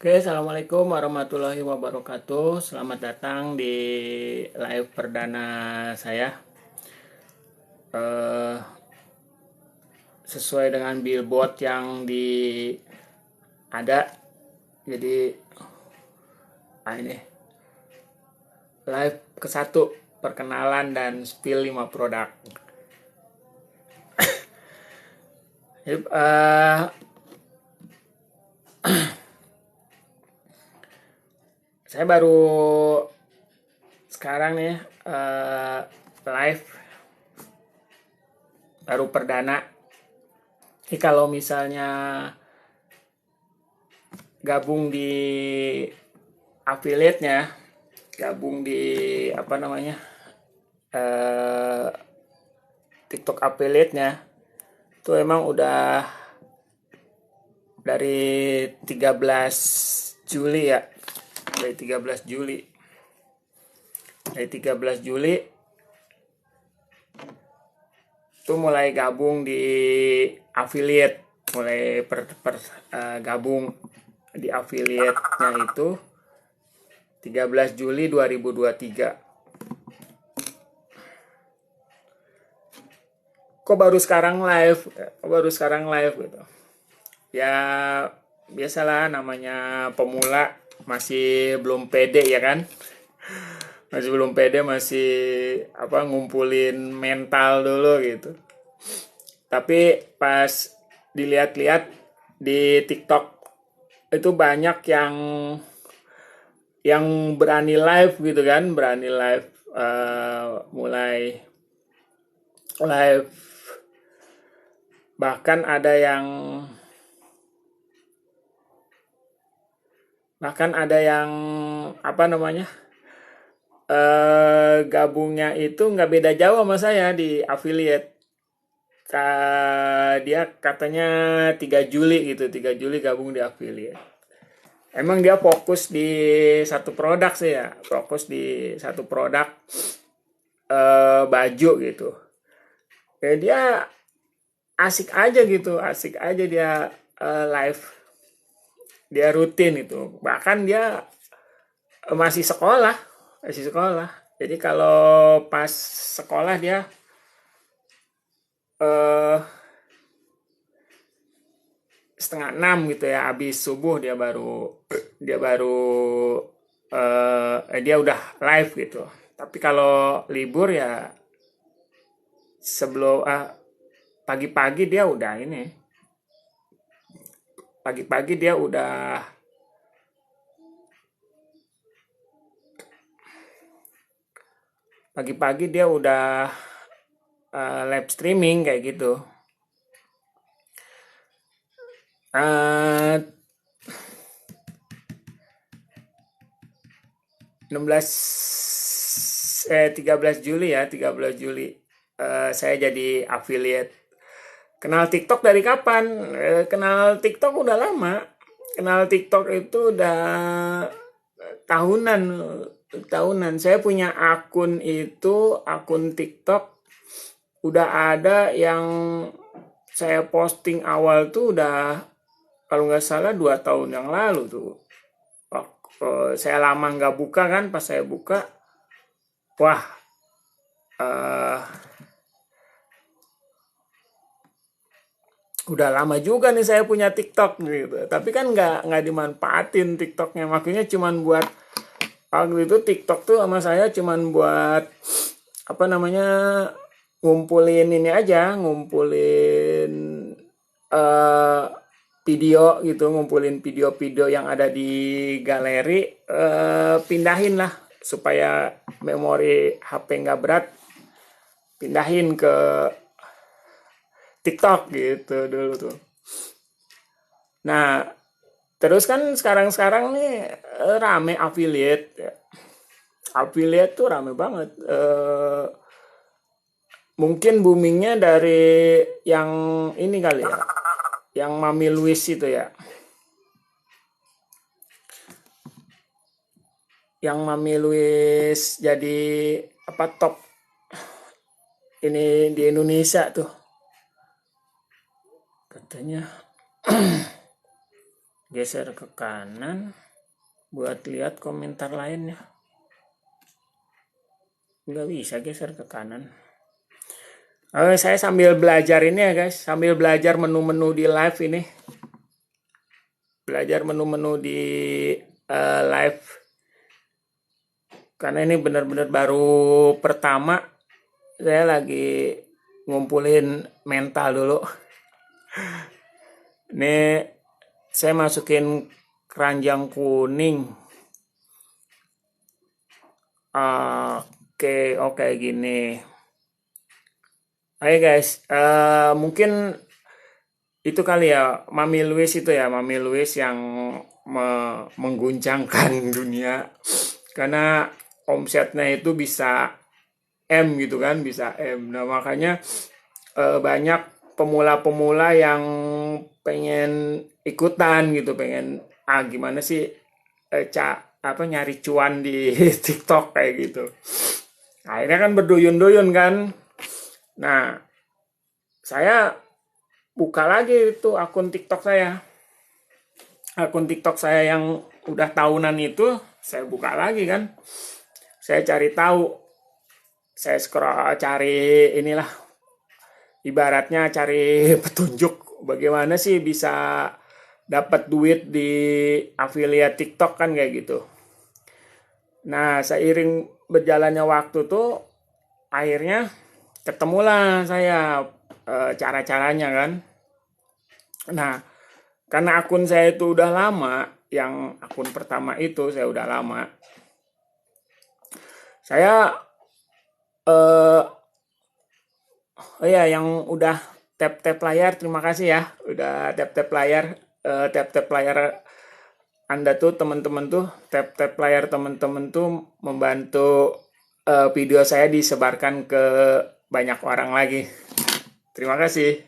Oke, assalamualaikum warahmatullahi wabarakatuh. Selamat datang di live perdana saya. Eh, Sesuai dengan billboard yang ada. Jadi, ini live ke-1 perkenalan dan spill 5 produk. Jadi, saya baru sekarang nih live baru perdana. Jadi kalau misalnya gabung di affiliate-nya, gabung di apa namanya TikTok affiliate-nya, itu emang udah dari 13 Juli ya. Dari 13 Juli. Dari 13 Juli itu mulai gabung di affiliate, mulai gabung di affiliate-nya itu 13 Juli 2023. Kok baru sekarang live? Kok baru sekarang live gitu? Ya biasalah, namanya pemula, masih belum pede ya kan? Masih belum pede, masih ngumpulin mental dulu gitu. Tapi pas dilihat-lihat di TikTok itu banyak yang berani live gitu kan, berani live, mulai live, bahkan ada yang apa namanya gabungnya itu nggak beda jauh sama saya di affiliate. Dia katanya 3 Juli gitu, 3 Juli gabung di affiliate. Emang dia fokus di satu produk sih ya, fokus di satu produk, baju gitu. Ya dia asik aja gitu, asik aja dia live, dia rutin itu. Bahkan dia masih sekolah, masih sekolah. Jadi kalau pas sekolah dia eh 5:30 gitu ya, habis subuh dia baru dia udah live gitu. Tapi kalau libur ya sebelum pagi-pagi dia udah ini. Pagi-pagi dia udah pagi-pagi dia udah live streaming kayak gitu. 16 13 Juli ya, 13 Juli saya jadi affiliate. Kenal TikTok dari kapan? Kenal TikTok udah lama. Kenal TikTok itu udah tahunan. Tahunan. Saya punya akun TikTok udah ada yang saya posting awal tuh udah, kalau nggak salah 2 tahun yang lalu tuh. Saya lama nggak buka kan, pas saya buka, wah, eh, udah lama juga nih saya punya TikTok gitu. Tapi kan nggak dimanfaatin TikToknya. Makanya cuman buat, waktu itu TikTok tuh sama saya cuman buat apa namanya ngumpulin ini aja, ngumpulin eh, video gitu, ngumpulin video-video yang ada di galeri, pindahin lah supaya memori HP nggak berat, pindahin ke TikTok gitu dulu tuh. Nah, terus kan sekarang nih rame affiliate. Ya. Affiliate tuh rame banget. Mungkin boomingnya dari yang ini kali ya, yang Mami Louis itu ya. Yang Mami Louis jadi top ini di Indonesia tuh. Katanya Geser ke kanan buat lihat komentar lainnya. Nggak bisa geser ke kanan. Saya sambil belajar ini ya guys, sambil belajar menu-menu di live ini. Belajar menu-menu di live. Karena ini benar-benar baru pertama, saya lagi ngumpulin mental dulu. Ini saya masukin keranjang kuning. Oke, gini. Oke guys, mungkin itu kali ya, Mami Louis itu ya, Mami Louis yang mengguncangkan dunia. Karena omsetnya itu bisa M gitu kan, bisa M. Nah makanya banyak pemula-pemula yang pengen ikutan gitu, pengen gimana sih nyari cuan di TikTok kayak gitu. Akhirnya kan berduyun-duyun kan. Nah, saya buka lagi itu akun TikTok saya. Akun TikTok saya yang udah tahunan itu saya buka lagi kan. Saya cari tahu. Saya scroll cari inilah, ibaratnya cari petunjuk bagaimana sih bisa dapat duit di affiliate TikTok kan kayak gitu. Nah, seiring berjalannya waktu tuh akhirnya ketemulah saya cara-caranya kan. Nah, karena akun saya itu udah lama, yang akun pertama itu saya udah lama. Saya oh ya, yang udah tap-tap layar, terima kasih ya. Udah tap-tap layar, tap-tap layar Anda tuh teman-teman tuh, tap-tap layar teman-teman tuh membantu video saya disebarkan ke banyak orang lagi. Terima kasih.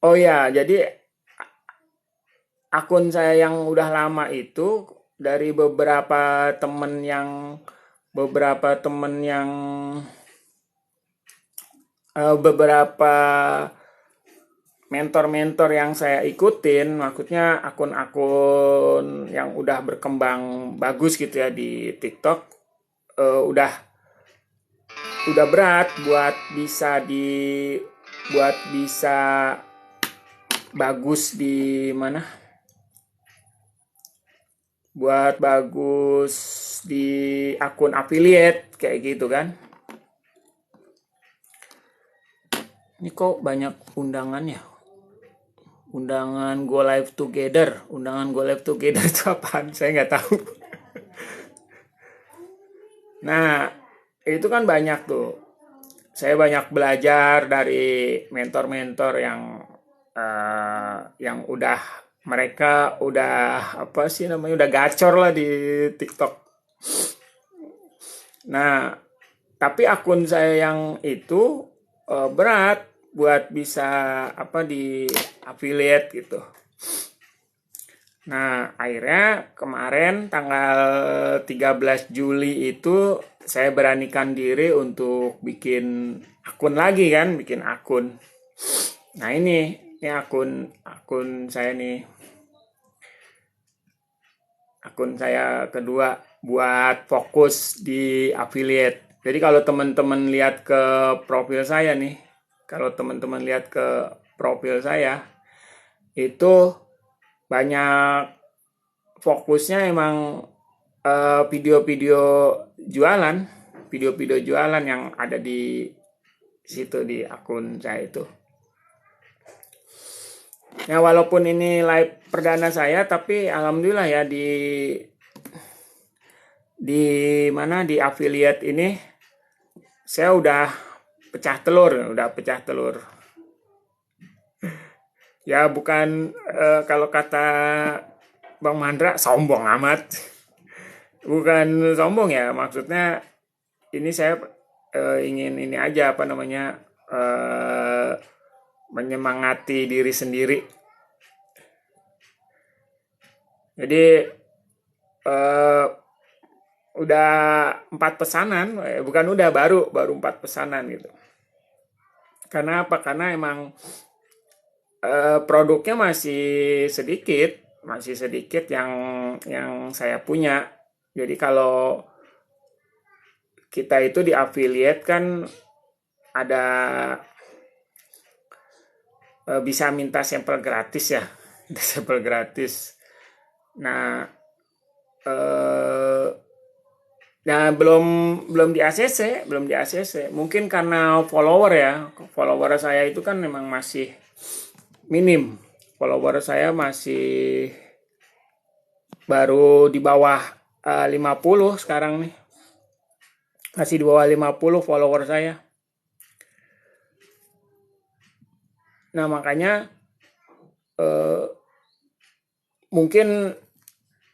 Oh ya, jadi akun saya yang udah lama itu dari beberapa mentor-mentor yang saya ikutin, maksudnya akun-akun yang udah berkembang bagus gitu ya di TikTok, udah berat buat bisa bagus di mana? Buat bagus di akun affiliate kayak gitu kan. Ini kok banyak undangan ya? Undangan Go Live Together. Undangan Go Live Together itu apaan? Saya nggak tahu. Nah, itu kan banyak tuh. Saya banyak belajar dari mentor-mentor yang mereka udah apa sih namanya, udah gacor lah di TikTok. Nah, tapi akun saya yang itu berat buat bisa di affiliate gitu. Nah, akhirnya kemarin tanggal 13 Juli itu saya beranikan diri untuk bikin akun lagi kan, bikin akun. Nah, ini akun saya nih. Akun saya kedua buat fokus di affiliate. Jadi kalau teman-teman lihat ke profil saya nih, itu banyak fokusnya emang video-video jualan yang ada di situ di akun saya itu. Ya walaupun ini live perdana saya, tapi alhamdulillah ya di affiliate ini saya udah pecah telur. Ya bukan kalau kata Bang Mandra sombong amat. Bukan sombong ya, maksudnya ini saya ingin ini aja menyemangati diri sendiri. Jadi udah 4 pesanan, baru 4 pesanan gitu. Karena apa? Karena emang produknya masih sedikit yang saya punya. Jadi kalau kita itu di affiliate kan ada bisa minta sampel gratis ya, sampel gratis. Nah, eh, nah belum di ACC, belum di ACC. Mungkin karena follower ya, follower saya itu kan memang masih minim. Follower saya masih baru di bawah 50 sekarang nih. Masih di bawah 50 follower saya. Nah, makanya mungkin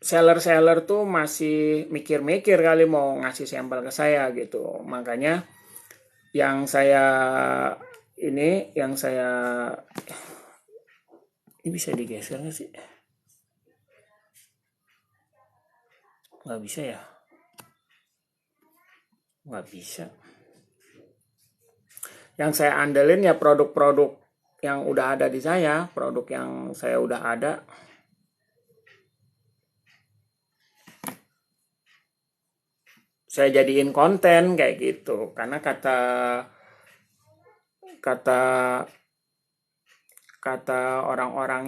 seller-seller tuh masih mikir-mikir kali mau ngasih sampel ke saya gitu. Makanya yang saya ini bisa digeser nggak sih? Nggak bisa ya? Nggak bisa. Yang saya andelin ya produk-produk yang udah ada di saya, produk yang saya udah ada. Saya jadiin konten kayak gitu, karena kata orang-orang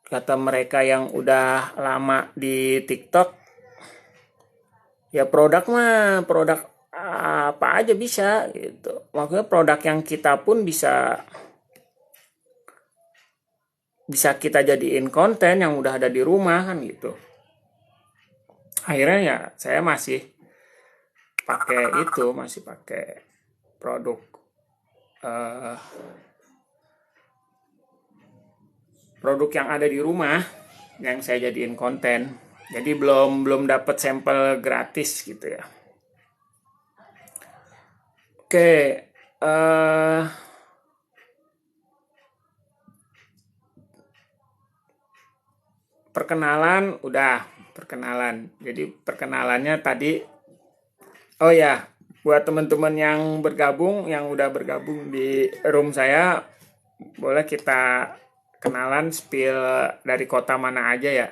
kata mereka yang udah lama di TikTok, ya produk apa aja bisa gitu. Maksudnya produk yang kita pun bisa kita jadiin konten yang udah ada di rumah kan gitu. Akhirnya ya saya masih pakai produk produk yang ada di rumah yang saya jadiin konten. Jadi belum dapat sampel gratis gitu ya. Oke, perkenalan. Jadi perkenalannya tadi, oh ya, buat teman-teman yang udah bergabung di room saya, boleh kita kenalan, spill dari kota mana aja ya.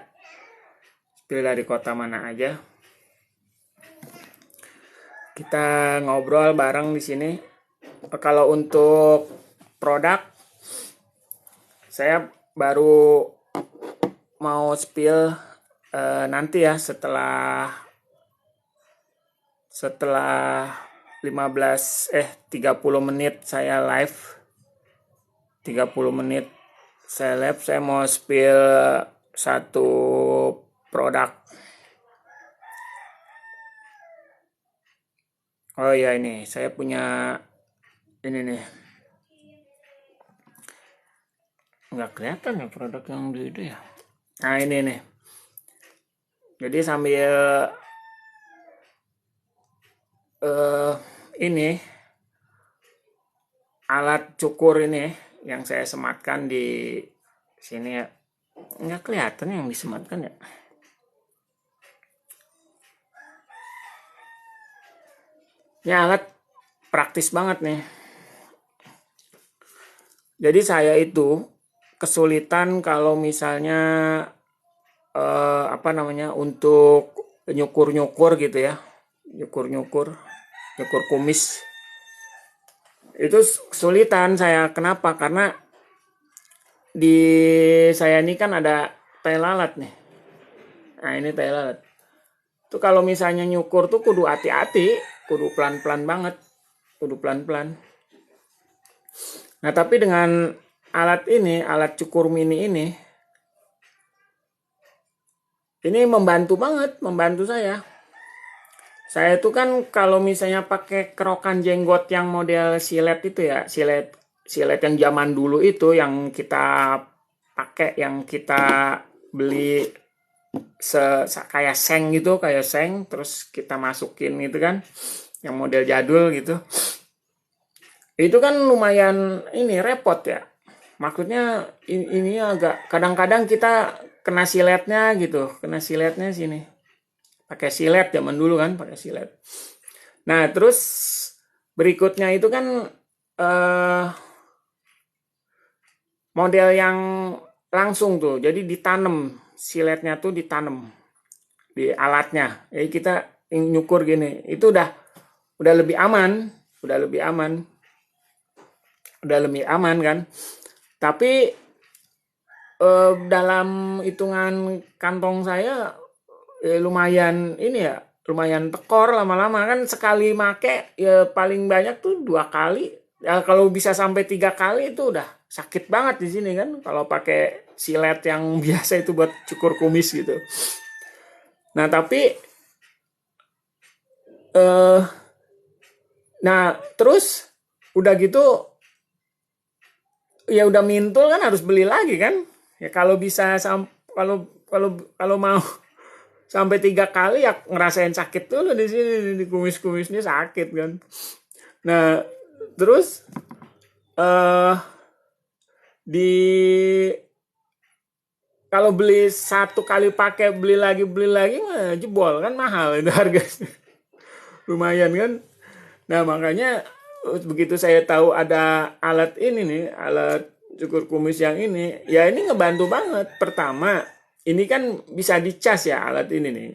Kita ngobrol bareng di sini. Kalau untuk produk, saya baru mau spill nanti ya setelah 30 menit saya live. 30 menit saya live, saya mau spill satu produk. Oh ya, ini saya punya ini nih. Nggak kelihatan ya produk yang itu ya. Nah, ini nih. Jadi sambil ini alat cukur ini yang saya sematkan di sini ya. Nggak kelihatan yang disematkan ya. Ini alat praktis banget nih. Jadi saya itu kesulitan kalau misalnya untuk nyukur gitu ya. Nyukur kumis. Itu kesulitan saya. Kenapa? Karena di saya ini kan ada tai lalat nih. Nah, ini tai lalat. Itu kalau misalnya nyukur tuh kudu hati-hati, kudu pelan-pelan banget. Nah, tapi dengan alat cukur mini ini membantu saya. Saya itu kan kalau misalnya pakai kerokan jenggot yang model silet itu ya, silet yang zaman dulu itu yang kita pakai, yang kita beli kayak seng gitu, terus kita masukin gitu kan, yang model jadul gitu. Itu kan lumayan ini repot ya. Maksudnya ini agak kadang-kadang kita kena siletnya sini. Pakai silet zaman dulu kan, pakai silet. Nah, terus berikutnya itu kan eh, model yang langsung tuh. Jadi ditanam, siletnya tuh ditanam di alatnya. Jadi kita nyukur gini, itu udah lebih aman, udah lebih aman, udah lebih aman kan. Tapi dalam hitungan kantong saya lumayan ini ya, lumayan tekor lama-lama kan. Sekali make ya paling banyak tuh 2 kali. Ya kalau bisa sampai 3 kali itu udah sakit banget di sini kan. Kalau pakai silet yang biasa itu buat cukur kumis gitu. Nah tapi eh nah terus udah gitu ya udah mintul kan harus beli lagi kan. Ya kalau bisa kalau kalau kalau mau sampai 3 kali ya ngerasain sakit dulu di sini, di kumis-kumisnya sakit kan. Nah terus eh di kalau beli 1 kali pakai beli lagi mah jebol kan, mahal itu harganya. Lumayan kan. Nah makanya begitu saya tahu ada alat ini nih, alat cukur kumis yang ini, ya ini ngebantu banget. Pertama, ini kan bisa dicas ya alat ini nih.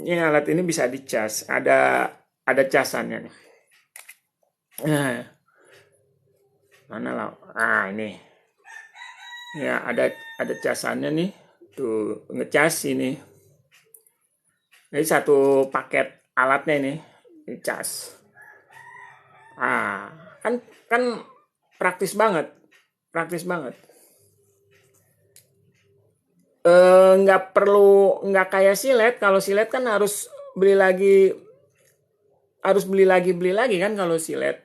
Ini alat ini bisa dicas, ada casannya nih. Nah, mana lah? Ah ini, ya ada casannya nih. Tuh ngecas ini. Ini satu paket alatnya ini, dicas. Ah, kan praktis banget, praktis banget. Nggak perlu, nggak kayak silet. Kalau silet kan beli lagi beli lagi kan kalau silet.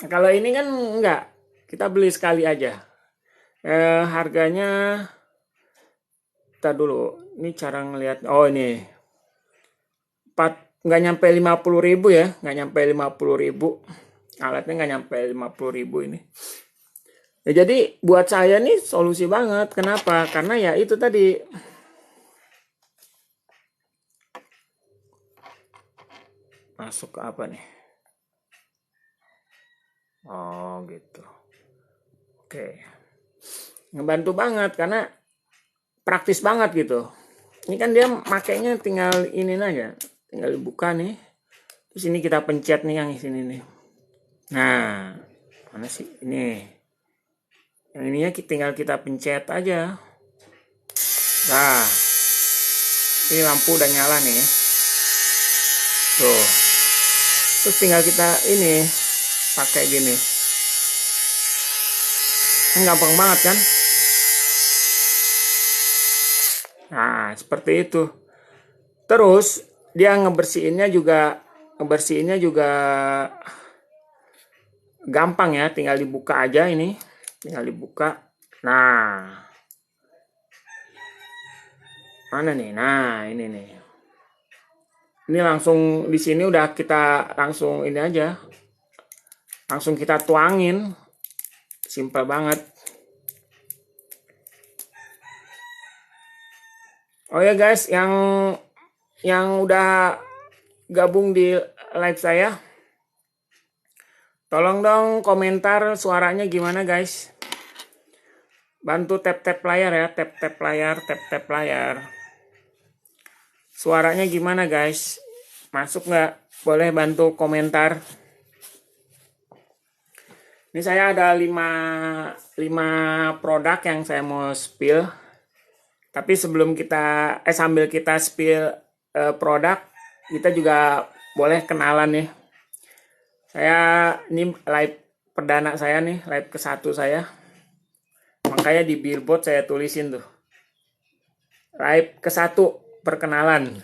Kalau ini kan nggak, kita beli sekali aja. Harganya, kita dulu, ini cara ngelihat. Oh ini, nggak nyampe 50.000 ya, nggak nyampe 50.000. Alatnya nggak nyampe 50.000 ini. Ya, jadi buat saya nih solusi banget. Kenapa? Karena ya itu tadi. Masuk ke apa nih? Oh gitu. Oke. Ngebantu banget karena praktis banget gitu. Ini kan dia makainya tinggal ini aja. Tinggal dibuka nih. Terus ini kita pencet nih yang di sini nih. Nah, mana sih? Ini. Yang ininya tinggal kita pencet aja. Nah, ini lampu udah nyala nih. Tuh. Terus tinggal kita ini pakai gini. Kan gampang banget kan? Nah, seperti itu. Terus dia ngebersihinnya juga gampang ya, tinggal dibuka aja ini. Tinggal dibuka. Nah. Mana nih? Nah, ini nih. Ini langsung di sini udah kita langsung ini aja. Langsung kita tuangin. Simpel banget. Oh ya guys, yang udah gabung di live saya, tolong dong komentar suaranya gimana guys. Bantu tap-tap layar ya, tap-tap layar, tap-tap layar. Suaranya gimana guys? Masuk nggak? Boleh bantu komentar. Ini saya ada 5 produk yang saya mau spill. Tapi sebelum sambil kita spill produk, kita juga boleh kenalan nih. Ini live perdana saya nih, live ke-1 saya. Makanya di billboard saya tulisin tuh. Live ke-1 perkenalan.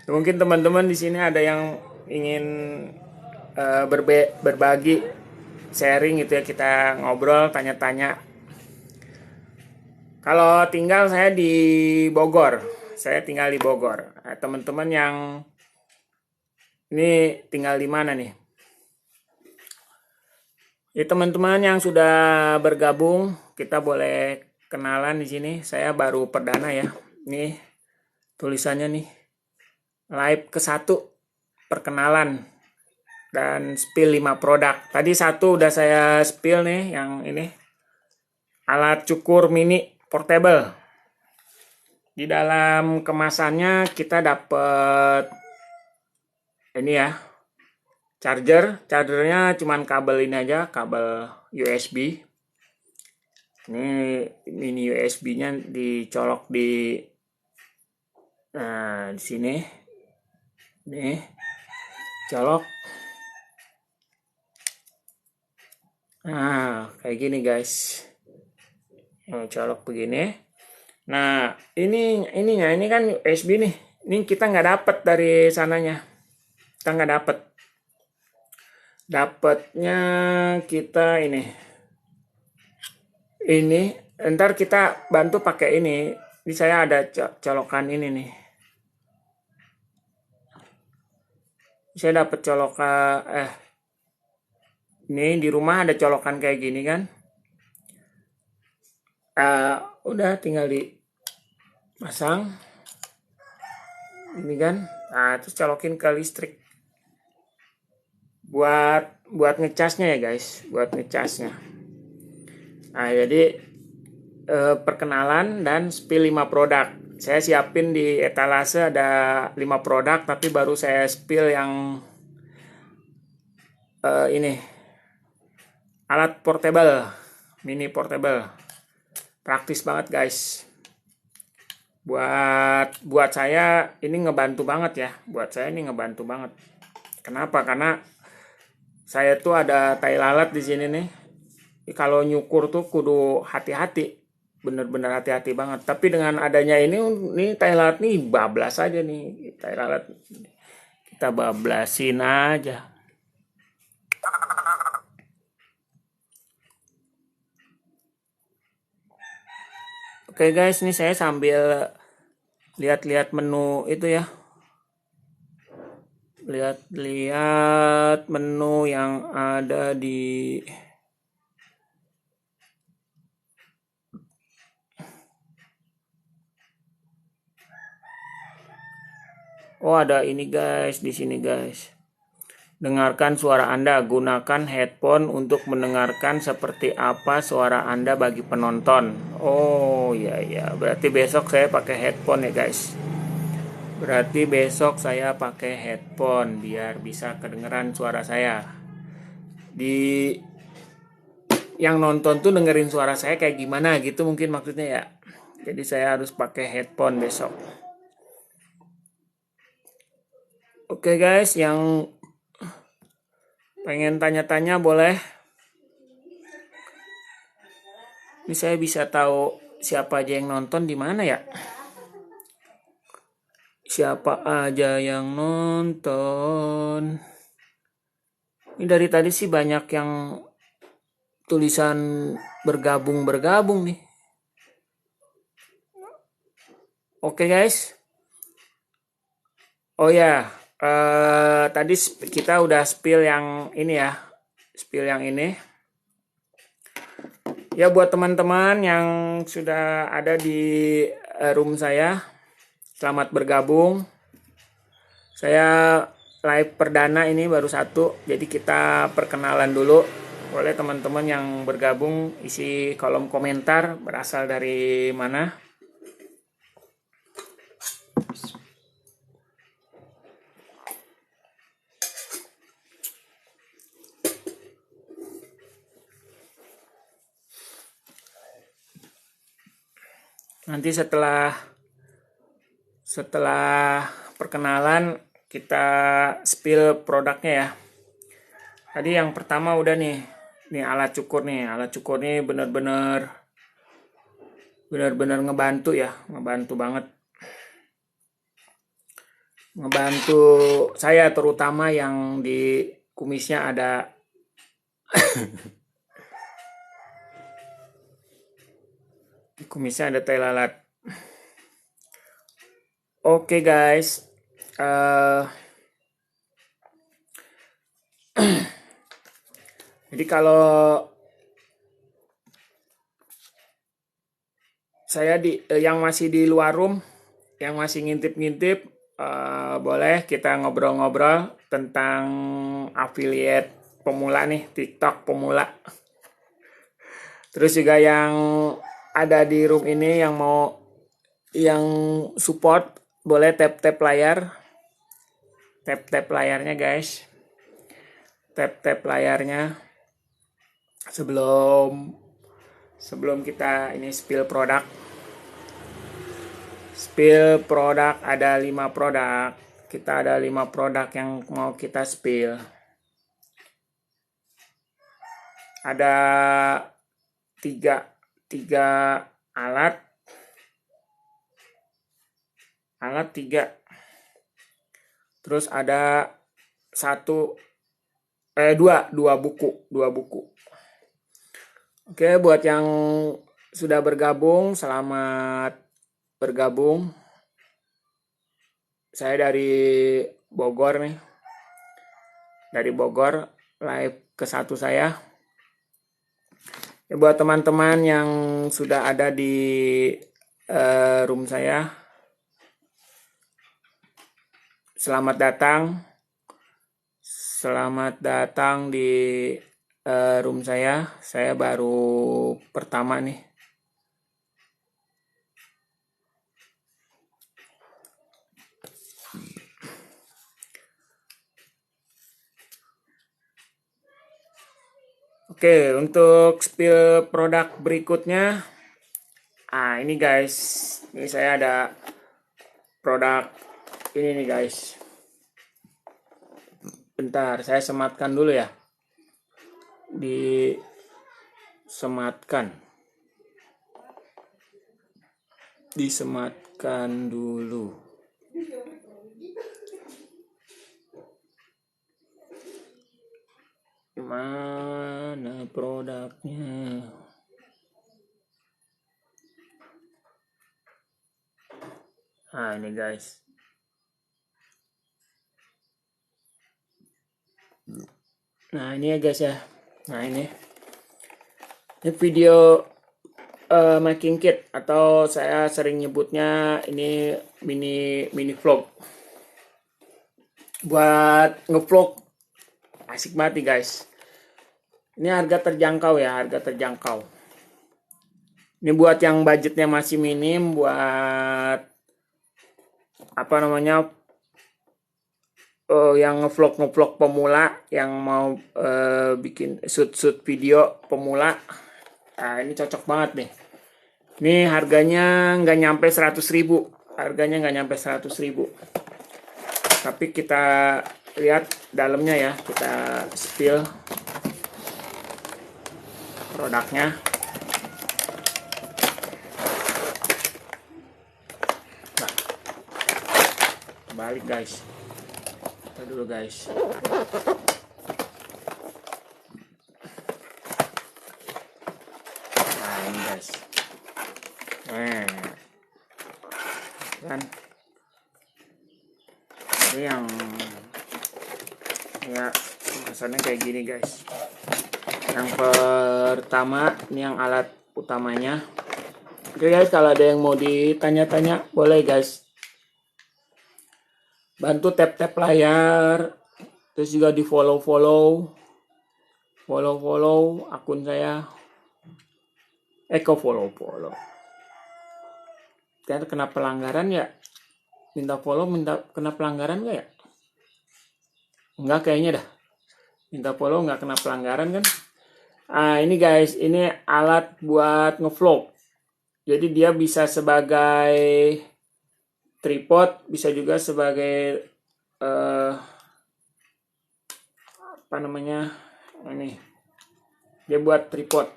Mungkin teman-teman di sini ada yang ingin berbagi, sharing gitu ya, kita ngobrol, tanya-tanya. Kalau tinggal saya di Bogor, saya tinggal di Bogor. Teman-teman yang ini tinggal di mana nih? Ya teman-teman yang sudah bergabung, kita boleh kenalan di sini. Saya baru perdana ya. Nih tulisannya nih, live ke-1 perkenalan dan spill 5 produk. Tadi satu udah saya spill nih, yang ini alat cukur mini portable. Di dalam kemasannya kita dapat ini ya, chargernya cuman kabel ini aja, kabel USB. Ini mini USB-nya dicolok di sini. Nih, colok. Nah, kayak gini guys. Colok begini. Nah, ini kan USB nih. Ini kita nggak dapat dari sananya. Kita nggak dapat. Dapatnya kita ini. Ntar kita bantu pakai ini. Ini saya ada colokan ini nih. Saya dapat colokan ini di rumah ada colokan kayak gini kan. Udah tinggal dipasang. Ini kan. Nah, terus colokin ke listrik. Buat ngecasnya ya guys, buat ngecasnya. Nah, jadi perkenalan dan spill 5 produk. Saya siapin di etalase ada 5 produk, tapi baru saya spill yang ini alat portable, mini portable. Praktis banget guys. Buat saya ini ngebantu banget ya. Buat saya ini ngebantu banget. Kenapa? Karena saya tuh ada tai lalat di sini nih. Kalau nyukur tuh kudu hati-hati. Bener-bener hati-hati banget. Tapi dengan adanya ini tai lalat nih bablas aja nih. Tai lalat kita bablasin aja. Oke guys, ini saya sambil lihat-lihat menu itu ya. Lihat-lihat menu yang ada di ada ini guys, di sini guys. Dengarkan suara Anda, gunakan headphone untuk mendengarkan seperti apa suara Anda bagi penonton. Oh iya, berarti besok saya pakai headphone ya guys. Berarti besok saya pakai headphone biar bisa kedengeran suara saya. Yang nonton tuh dengerin suara saya kayak gimana gitu mungkin maksudnya ya. Jadi saya harus pakai headphone besok. Oke guys, yang pengen tanya-tanya boleh. Ini saya bisa tahu siapa aja yang nonton di mana ya? Siapa aja yang nonton? Ini dari tadi sih banyak yang tulisan bergabung nih. Oke guys. Oh ya, tadi kita udah spill yang ini ya. Spill yang ini. Ya buat teman-teman yang sudah ada di room saya, selamat bergabung. Saya live perdana ini baru satu, jadi kita perkenalan dulu. Boleh teman-teman yang bergabung isi kolom komentar berasal dari mana. Nanti setelah perkenalan kita spill produknya ya. Tadi yang pertama udah nih alat cukur nih. Alat cukur nih bener-bener ngebantu ya, ngebantu banget. Ngebantu saya terutama yang di kumisnya ada tai lalat. Oke guys. Jadi kalau saya yang masih di luar room, yang masih ngintip-ngintip, boleh kita ngobrol-ngobrol tentang affiliate pemula nih, TikTok pemula. Terus juga yang ada di room ini yang support, boleh tap layar. Tap layarnya guys. Tap layarnya sebelum kita ini spill produk. Spill produk, ada 5 produk. Kita ada 5 produk yang mau kita spill. Ada 3 alat 3. Terus ada 2 buku. Oke, buat yang sudah bergabung, selamat bergabung. Saya dari Bogor nih. Dari Bogor, live ke-1 saya. Ya, buat teman-teman yang sudah ada di room saya, selamat datang di room saya. Saya baru pertama nih. Oke, untuk spill produk berikutnya. Ini guys. Ini saya ada produk ini nih guys. Bentar, saya sematkan dulu ya. Disematkan dulu. Mana produknya? Ini guys. Nah ini ya guys ya. Nah ini video making kit, atau saya sering nyebutnya ini mini vlog. Buat ngevlog asik banget nih guys. Ini harga terjangkau ya, Ini buat yang budgetnya masih minim, buat yang ngevlog pemula, yang mau bikin shoot video pemula. Ini cocok banget nih. Ini harganya nggak nyampe 100.000. Tapi kita lihat dalamnya ya, kita spill produknya. Nah, balik guys. Kita dulu guys. Nah ini guys. Kan ini yang ya kemasannya kayak gini guys. Yang pertama ini yang alat utamanya. Oke guys, kalau ada yang mau ditanya-tanya boleh guys. Bantu tap layar, terus juga di follow akun saya. Follow. Kan kena pelanggaran ya? Minta kena pelanggaran nggak ya? Enggak kayaknya dah. Minta follow nggak kena pelanggaran kan? Ini guys, ini alat buat ngevlog. Jadi dia bisa sebagai tripod, bisa juga sebagai ini. Dia buat tripod.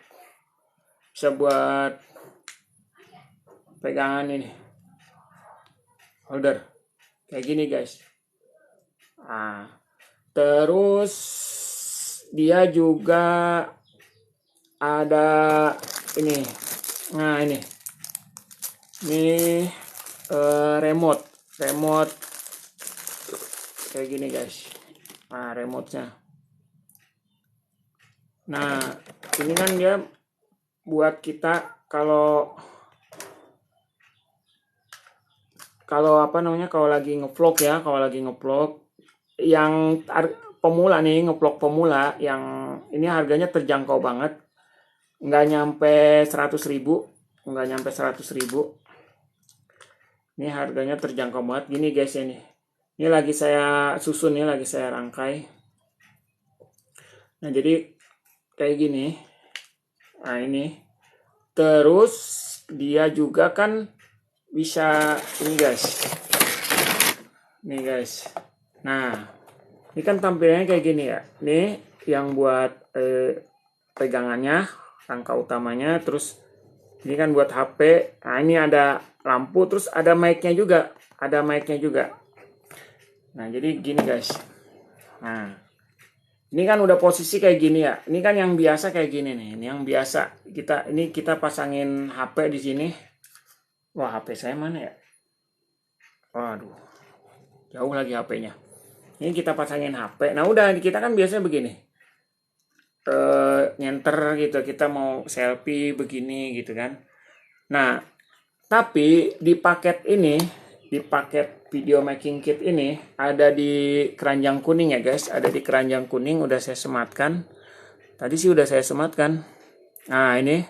Bisa buat pegangan ini. Holder. Kayak gini guys. Terus dia juga ada ini. Nah ini remote kayak gini guys. Remote-nya. Nah ini kan dia buat kita kalau kalau apa namanya, kalau lagi ngevlog ya, kalau lagi ngevlog yang pemula nih, ngevlog pemula yang ini harganya terjangkau banget, nggak nyampe 100.000, nggak nyampe 100.000. Ini harganya terjangkau banget gini guys ya nih. Ini lagi saya susun ya, lagi saya rangkai. Nah jadi kayak gini. Nah ini. Terus dia juga kan bisa ini guys. Nih guys. Nah ini kan tampilannya kayak gini ya. Ini yang buat pegangannya, rangka utamanya. Terus ini kan buat HP. Nah ini ada lampu, terus ada mic-nya juga. Ada mic-nya juga. Nah jadi gini guys. Nah ini kan udah posisi kayak gini ya. Ini kan yang biasa kayak gini nih. Ini yang biasa. Kita pasangin HP di sini. Wah, HP saya mana ya? Waduh. Jauh lagi HP-nya. Ini kita pasangin HP. Nah, udah kita kan biasanya begini. Nyenter gitu. Kita mau selfie begini gitu kan. Nah, tapi di paket ini, di paket video making kit ini ada di keranjang kuning ya guys, ada di keranjang kuning, udah saya sematkan. Tadi sih udah saya sematkan. Nah ini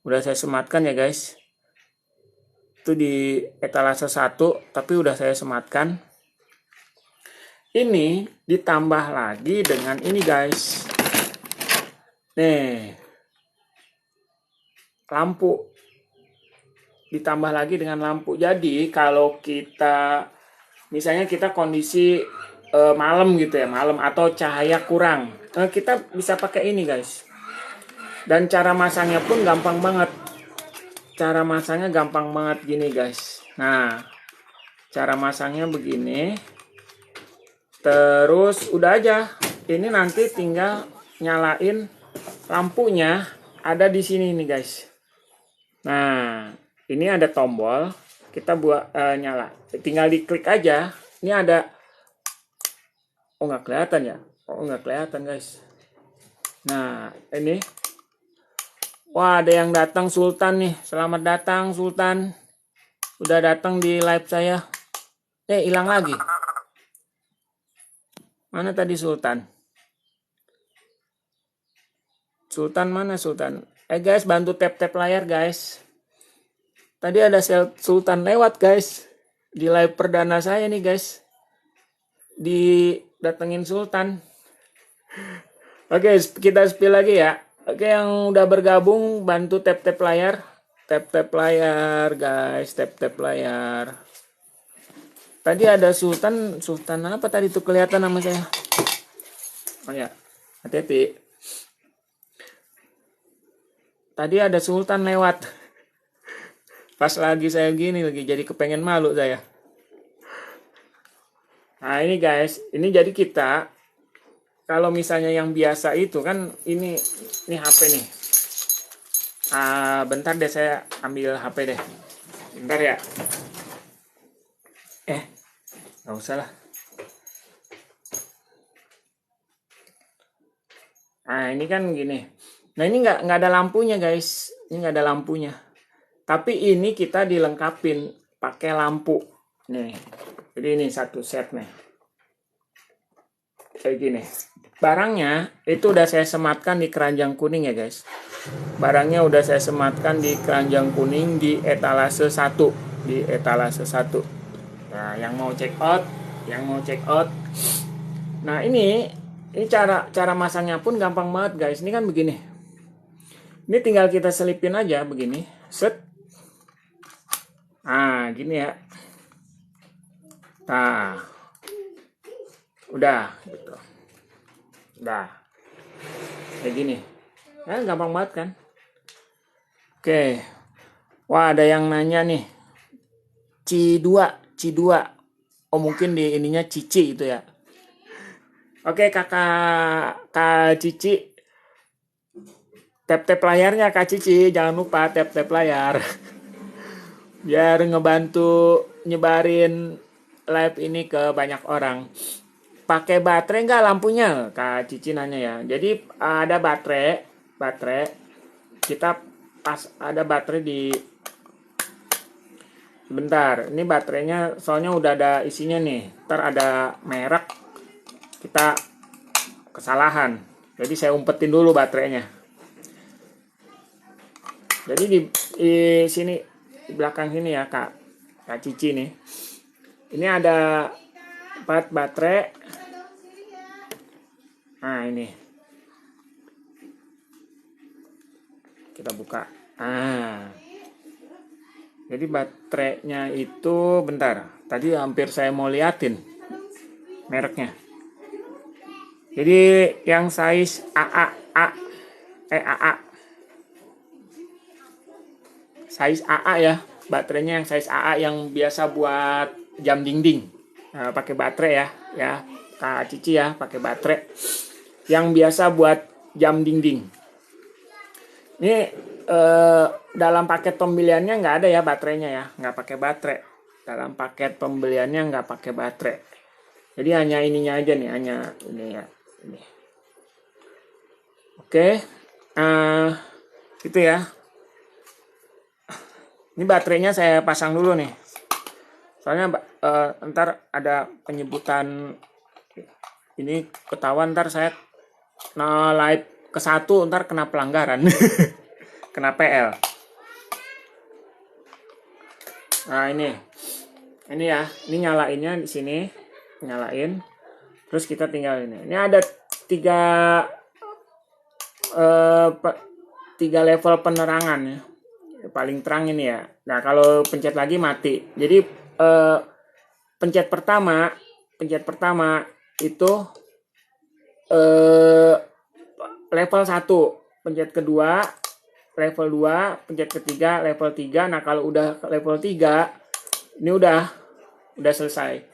udah saya sematkan ya guys. Itu di etalase 1 tapi udah saya sematkan. Ini ditambah lagi dengan ini guys. Nih. Lampu. Ditambah lagi dengan lampu. Jadi kalau kita misalnya kita kondisi malam gitu ya, malam atau cahaya kurang, kita bisa pakai ini guys. Dan cara masangnya pun gampang banget. Cara masangnya gampang banget gini guys. Nah, cara masangnya begini. Terus udah aja. Ini nanti tinggal nyalain lampunya, ada di sini nih guys. Nah, ini ada tombol. Kita buat nyala, tinggal diklik aja. Ini ada, oh nggak kelihatan ya, oh nggak kelihatan guys. Nah ini, wah ada yang datang Sultan nih, selamat datang Sultan, udah datang di live saya. Hilang lagi, mana tadi Sultan? Sultan mana Sultan? Guys, bantu tap layar guys. Tadi ada Sultan lewat guys. Di live perdana saya nih guys. Didatengin Sultan. Oke, kita spill lagi ya. Oke, yang udah bergabung bantu tap layar. Tap layar guys, tap layar. Tadi ada Sultan apa tadi tuh kelihatan nama saya? Oh ya, hati-hati. Tadi ada Sultan lewat. Pas lagi saya gini lagi jadi kepengen malu saya. Nah ini guys, ini jadi kita kalau misalnya yang biasa itu kan ini HP nih. Bentar deh saya ambil HP deh. Bentar ya. Nggak usah lah. Nah ini kan gini. Nah ini nggak ada lampunya guys. Ini nggak ada lampunya. Tapi ini kita dilengkapin pakai lampu. Nih. Jadi ini satu set nih. Kayak gini. Barangnya itu udah saya sematkan di keranjang kuning ya guys. Barangnya udah saya sematkan di keranjang kuning di etalase 1. Di etalase 1. Nah, yang mau check out. Nah, ini cara masangnya pun gampang banget guys. Ini kan begini. Ini tinggal kita selipin aja begini. Set. Nah, gini ya. Nah. Udah gitu. Udah. Kayak gini. Gampang banget kan? Oke. Wah, ada yang nanya nih. C2. Oh, mungkin di ininya Cici itu ya. Oke, Kak Cici. Tap layarnya Kak Cici, jangan lupa tap layar. Biar ngebantu nyebarin live ini ke banyak orang. Pakai baterai nggak lampunya? Kak Cici nanya ya. Jadi ada baterai. Kita pas ada baterai bentar, ini baterainya soalnya udah ada isinya nih. Ntar ada merek, kita kesalahan. Jadi saya umpetin dulu baterainya. Jadi di sini, di belakang sini ya Kak Cici nih. Ini ada 4 baterai. Nah ini. Kita buka. Jadi baterainya itu bentar. Tadi hampir saya mau liatin mereknya. Jadi yang size AA. Size AA ya. Baterainya yang size AA yang biasa buat jam dinding. Nah, pakai baterai ya. Kak Cici ya, pakai baterai yang biasa buat jam dinding. Ini dalam paket pembeliannya nggak ada ya baterainya ya, nggak pakai baterai. Dalam paket pembeliannya nggak pakai baterai. Jadi hanya ininya aja nih, hanya ini ya. Ini. Oke, gitu ya. Ini baterainya saya pasang dulu nih. Soalnya ntar ada penyebutan ini ketahuan, ntar saya live ke 1 ntar kena pelanggaran. Kena PL. Nah ini ya, ini nyalainnya di sini, nyalain. Terus kita tinggal ini. Ini ada 3 level penerangan ya. Paling terang ini ya. Nah kalau pencet lagi mati. Jadi pencet pertama itu level 1, pencet kedua level 2, pencet ketiga level 3. Nah kalau udah level 3 ini udah selesai.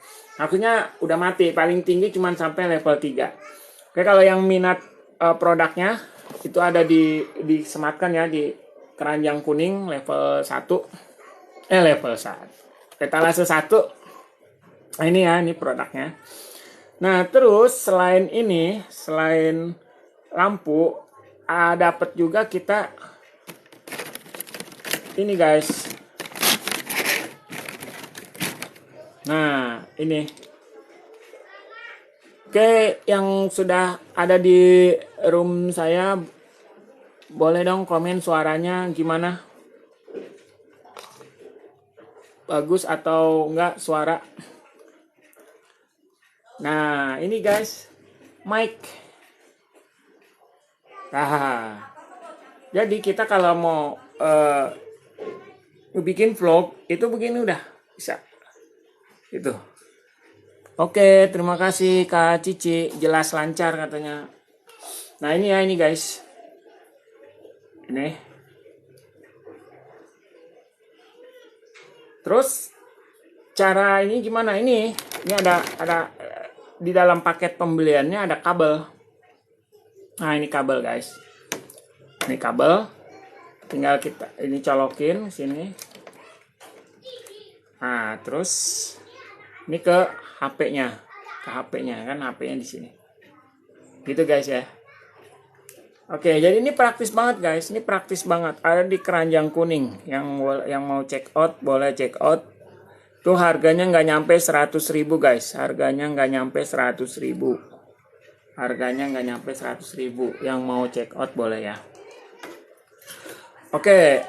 Akhirnya udah mati, paling tinggi cuma sampai level 3. Oke, kalau yang minat produknya itu ada disematkan ya di keranjang kuning level 1. Level 1. Etalase 1. Nah, ini ya, ini produknya. Nah, terus selain lampu, dapat juga kita ini guys. Nah, ini. Oke, yang sudah ada di room saya, boleh dong komen suaranya gimana? Bagus atau enggak suara? Nah, ini guys, mic. Nah, jadi kita kalau mau bikin vlog itu begini udah bisa. Itu. Oke, terima kasih Kak Cici, jelas lancar katanya. Nah, ini ya, ini guys. Ini. Terus cara ini gimana? Ini ada di dalam paket pembeliannya ada kabel. Nah, ini kabel guys. Ini kabel. Tinggal kita ini colokin sini. Nah, terus ini ke HP-nya. Kan HP-nya di sini. Gitu guys ya. Oke, jadi ini praktis banget guys. Ini praktis banget. Ada di keranjang kuning. Yang mau check out boleh check out. Tuh harganya nggak nyampe 100.000 guys. Harganya nggak nyampe 100.000. Yang mau check out boleh ya. Oke,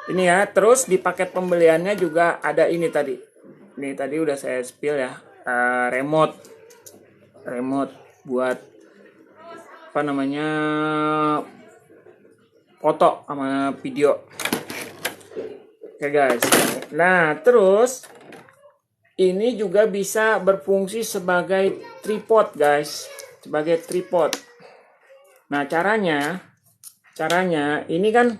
ini ya. Terus di paket pembeliannya juga ada ini tadi. Ini tadi udah saya spill ya. Remote buat apa namanya, foto sama video. Oke guys. Nah terus ini juga bisa berfungsi sebagai tripod guys. Nah caranya ini kan,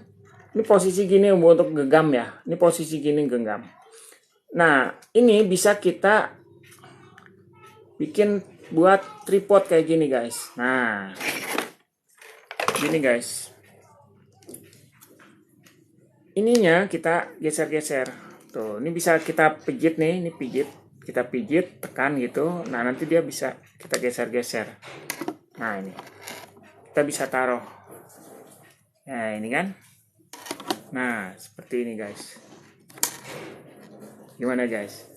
ini posisi gini untuk genggam ya. Ini posisi gini genggam. Nah ini bisa kita bikin buat tripod kayak gini guys. Nah gini guys, ininya kita geser-geser tuh. Ini bisa kita pijit nih, ini kita pijit, tekan gitu. Nah nanti dia bisa kita geser-geser. Nah ini kita bisa taruh. Nah ini kan. Nah seperti ini guys. Gimana guys?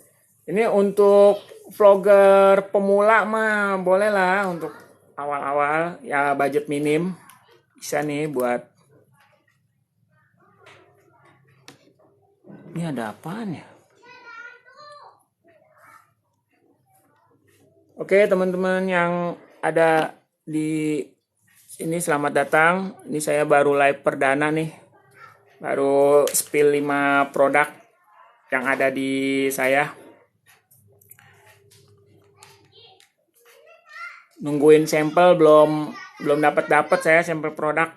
Ini untuk vlogger pemula mah boleh lah, untuk awal-awal ya, budget minim bisa nih buat. Ini ada apaan ya? Oke teman-teman yang ada di sini, selamat datang. Ini saya baru live perdana nih, baru spill 5 produk yang ada di saya. Nungguin sampel, belum dapat saya sampel produk.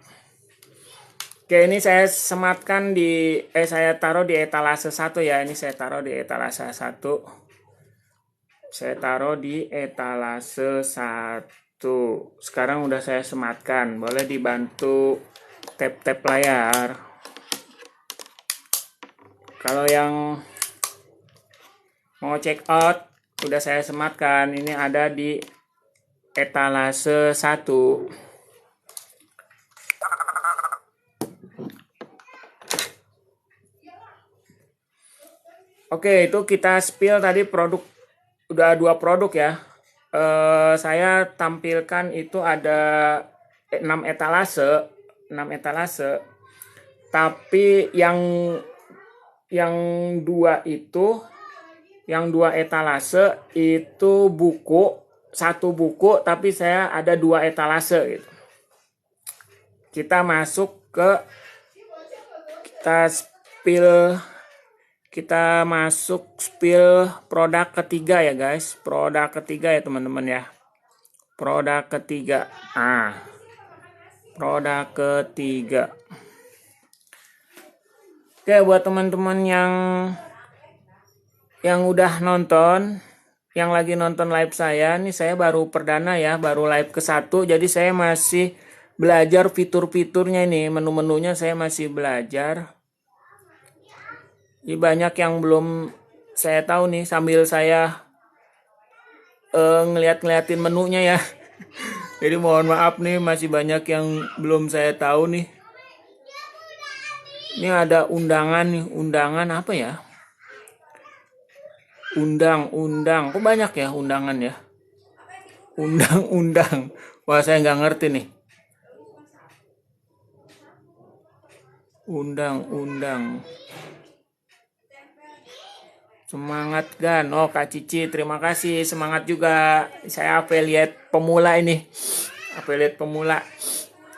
Oke, ini saya sematkan saya taruh di etalase 1 ya. Ini saya taruh di etalase 1. Saya taruh di etalase 1. Sekarang udah saya sematkan. Boleh dibantu tap-tap layar. Kalau yang mau check out, udah saya sematkan. Ini ada di etalase 1. Oke, itu kita spill tadi produk, udah 2 produk ya. Saya tampilkan itu ada 6 etalase, 6 etalase. Tapi yang 2 itu, yang 2 etalase itu buku, 1 buku, tapi saya ada 2 etalase gitu. Kita masuk ke, kita masuk spill produk ketiga ya guys. Produk ketiga ya teman-teman ya. Produk ketiga. Produk ketiga. Oke, buat teman-teman yang udah nonton, yang lagi nonton live saya, nih saya baru perdana ya, baru live ke 1. Jadi saya masih belajar fitur-fiturnya ini, menu-menunya saya masih belajar. Ini banyak yang belum saya tahu nih, sambil saya ngeliatin menunya ya. Jadi mohon maaf nih, masih banyak yang belum saya tahu nih. Ini ada undangan nih, undangan apa ya? Undang. Kok banyak ya undangan ya? Undang. Wah, saya nggak ngerti nih. Undang. Semangat Gan. Oh, Kak Cici, terima kasih. Semangat juga. Saya affiliate pemula ini. Affiliate pemula.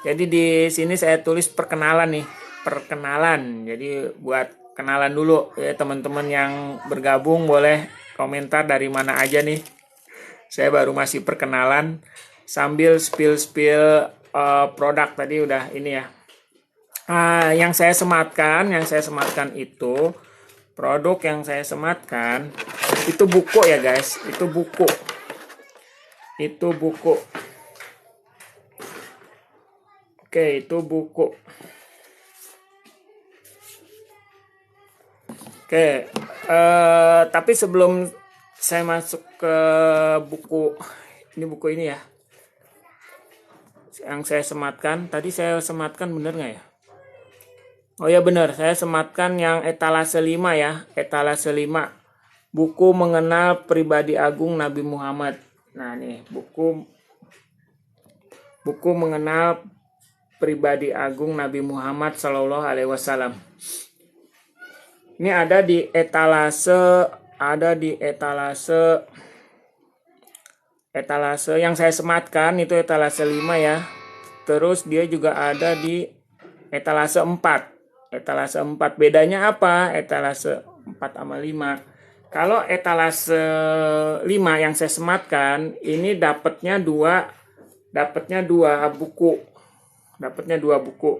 Jadi di sini saya tulis perkenalan nih. Perkenalan. Jadi buat kenalan dulu ya, teman-teman yang bergabung boleh komentar dari mana aja nih. Saya baru masih perkenalan sambil spill produk tadi udah ini ya. Yang saya sematkan itu produk yang saya sematkan itu buku ya guys, itu buku. Oke, itu buku. Oke, tapi sebelum saya masuk ke buku ini ya, yang saya sematkan tadi, saya sematkan bener nggak ya? Oh ya benar, saya sematkan yang etalase 5 ya, etalase 5. Buku mengenal pribadi agung Nabi Muhammad. Nah nih, buku mengenal pribadi agung Nabi Muhammad Shallallahu Alaihi Wasallam. Ini ada di etalase yang saya sematkan itu etalase 5 ya. Terus dia juga ada di etalase 4. Etalase 4. Bedanya apa? Etalase 4 sama 5. Kalau etalase 5 yang saya sematkan, ini dapatnya dua buku.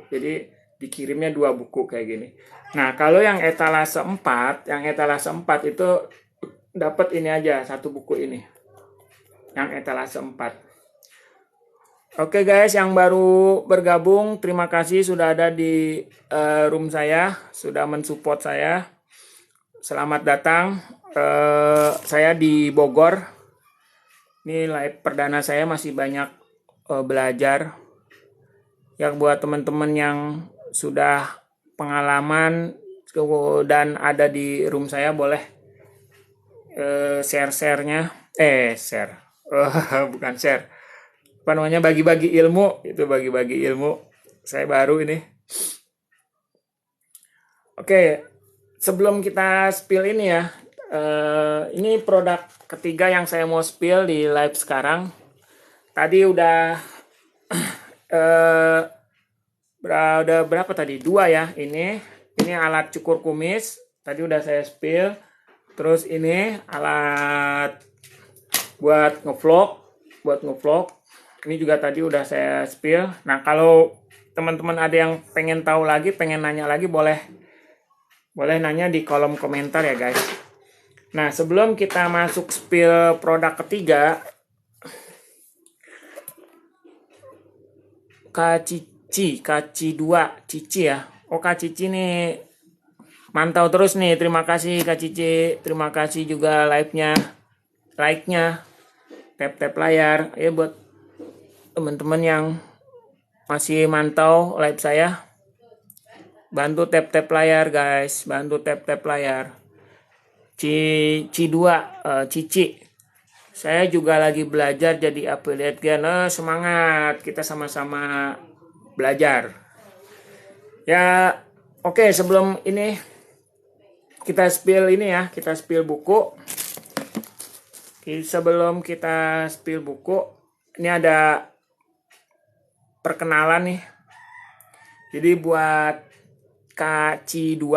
Jadi dikirimnya 2 buku kayak gini. Nah, kalau yang etalase 4 itu dapat ini aja, 1 buku ini. Yang etalase 4. Oke guys, yang baru bergabung, terima kasih sudah ada di room saya, sudah mensupport saya. Selamat datang. Saya di Bogor. Ini live perdana saya, masih banyak belajar. Yang buat teman-teman yang sudah pengalaman dan ada di room saya, boleh share-sharenya, share, bukan share, apa namanya, bagi-bagi ilmu, itu bagi-bagi ilmu. Saya baru ini. Oke, sebelum kita spill ini ya, ini produk ketiga yang saya mau spill di live sekarang. Tadi udah udah berapa tadi? 2 ya. Ini alat cukur kumis. Tadi udah saya spill. Terus ini alat buat ngevlog. Ini juga tadi udah saya spill. Nah, kalau teman-teman ada yang pengen tahu lagi, pengen nanya lagi, boleh nanya di kolom komentar ya guys. Nah, sebelum kita masuk spill produk ketiga, Kak Cici ya. Oh, Kak Cici nih mantau terus nih. Terima kasih Kak Cici. Terima kasih juga like-nya. Tap-tap layar. Ya buat teman-teman yang masih mantau live saya, bantu tap-tap layar guys. Bantu tap-tap layar. Cici. Saya juga lagi belajar jadi affiliate gen. Semangat, kita sama-sama belajar. Ya, oke, sebelum ini kita spill ini ya, kita spill buku. Sebelum kita spill buku, ini ada perkenalan nih. Jadi buat Kak C2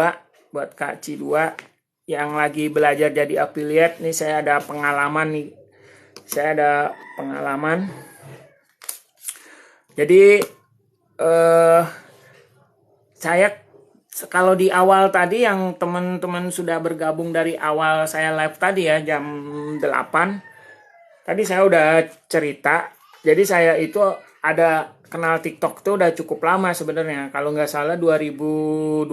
yang lagi belajar jadi affiliate, nih saya ada pengalaman nih. Jadi saya kalau di awal tadi yang teman-teman sudah bergabung dari awal saya live tadi ya jam 8. Tadi saya udah cerita. Jadi saya itu ada kenal TikTok tuh udah cukup lama sebenarnya. Kalau nggak salah 2021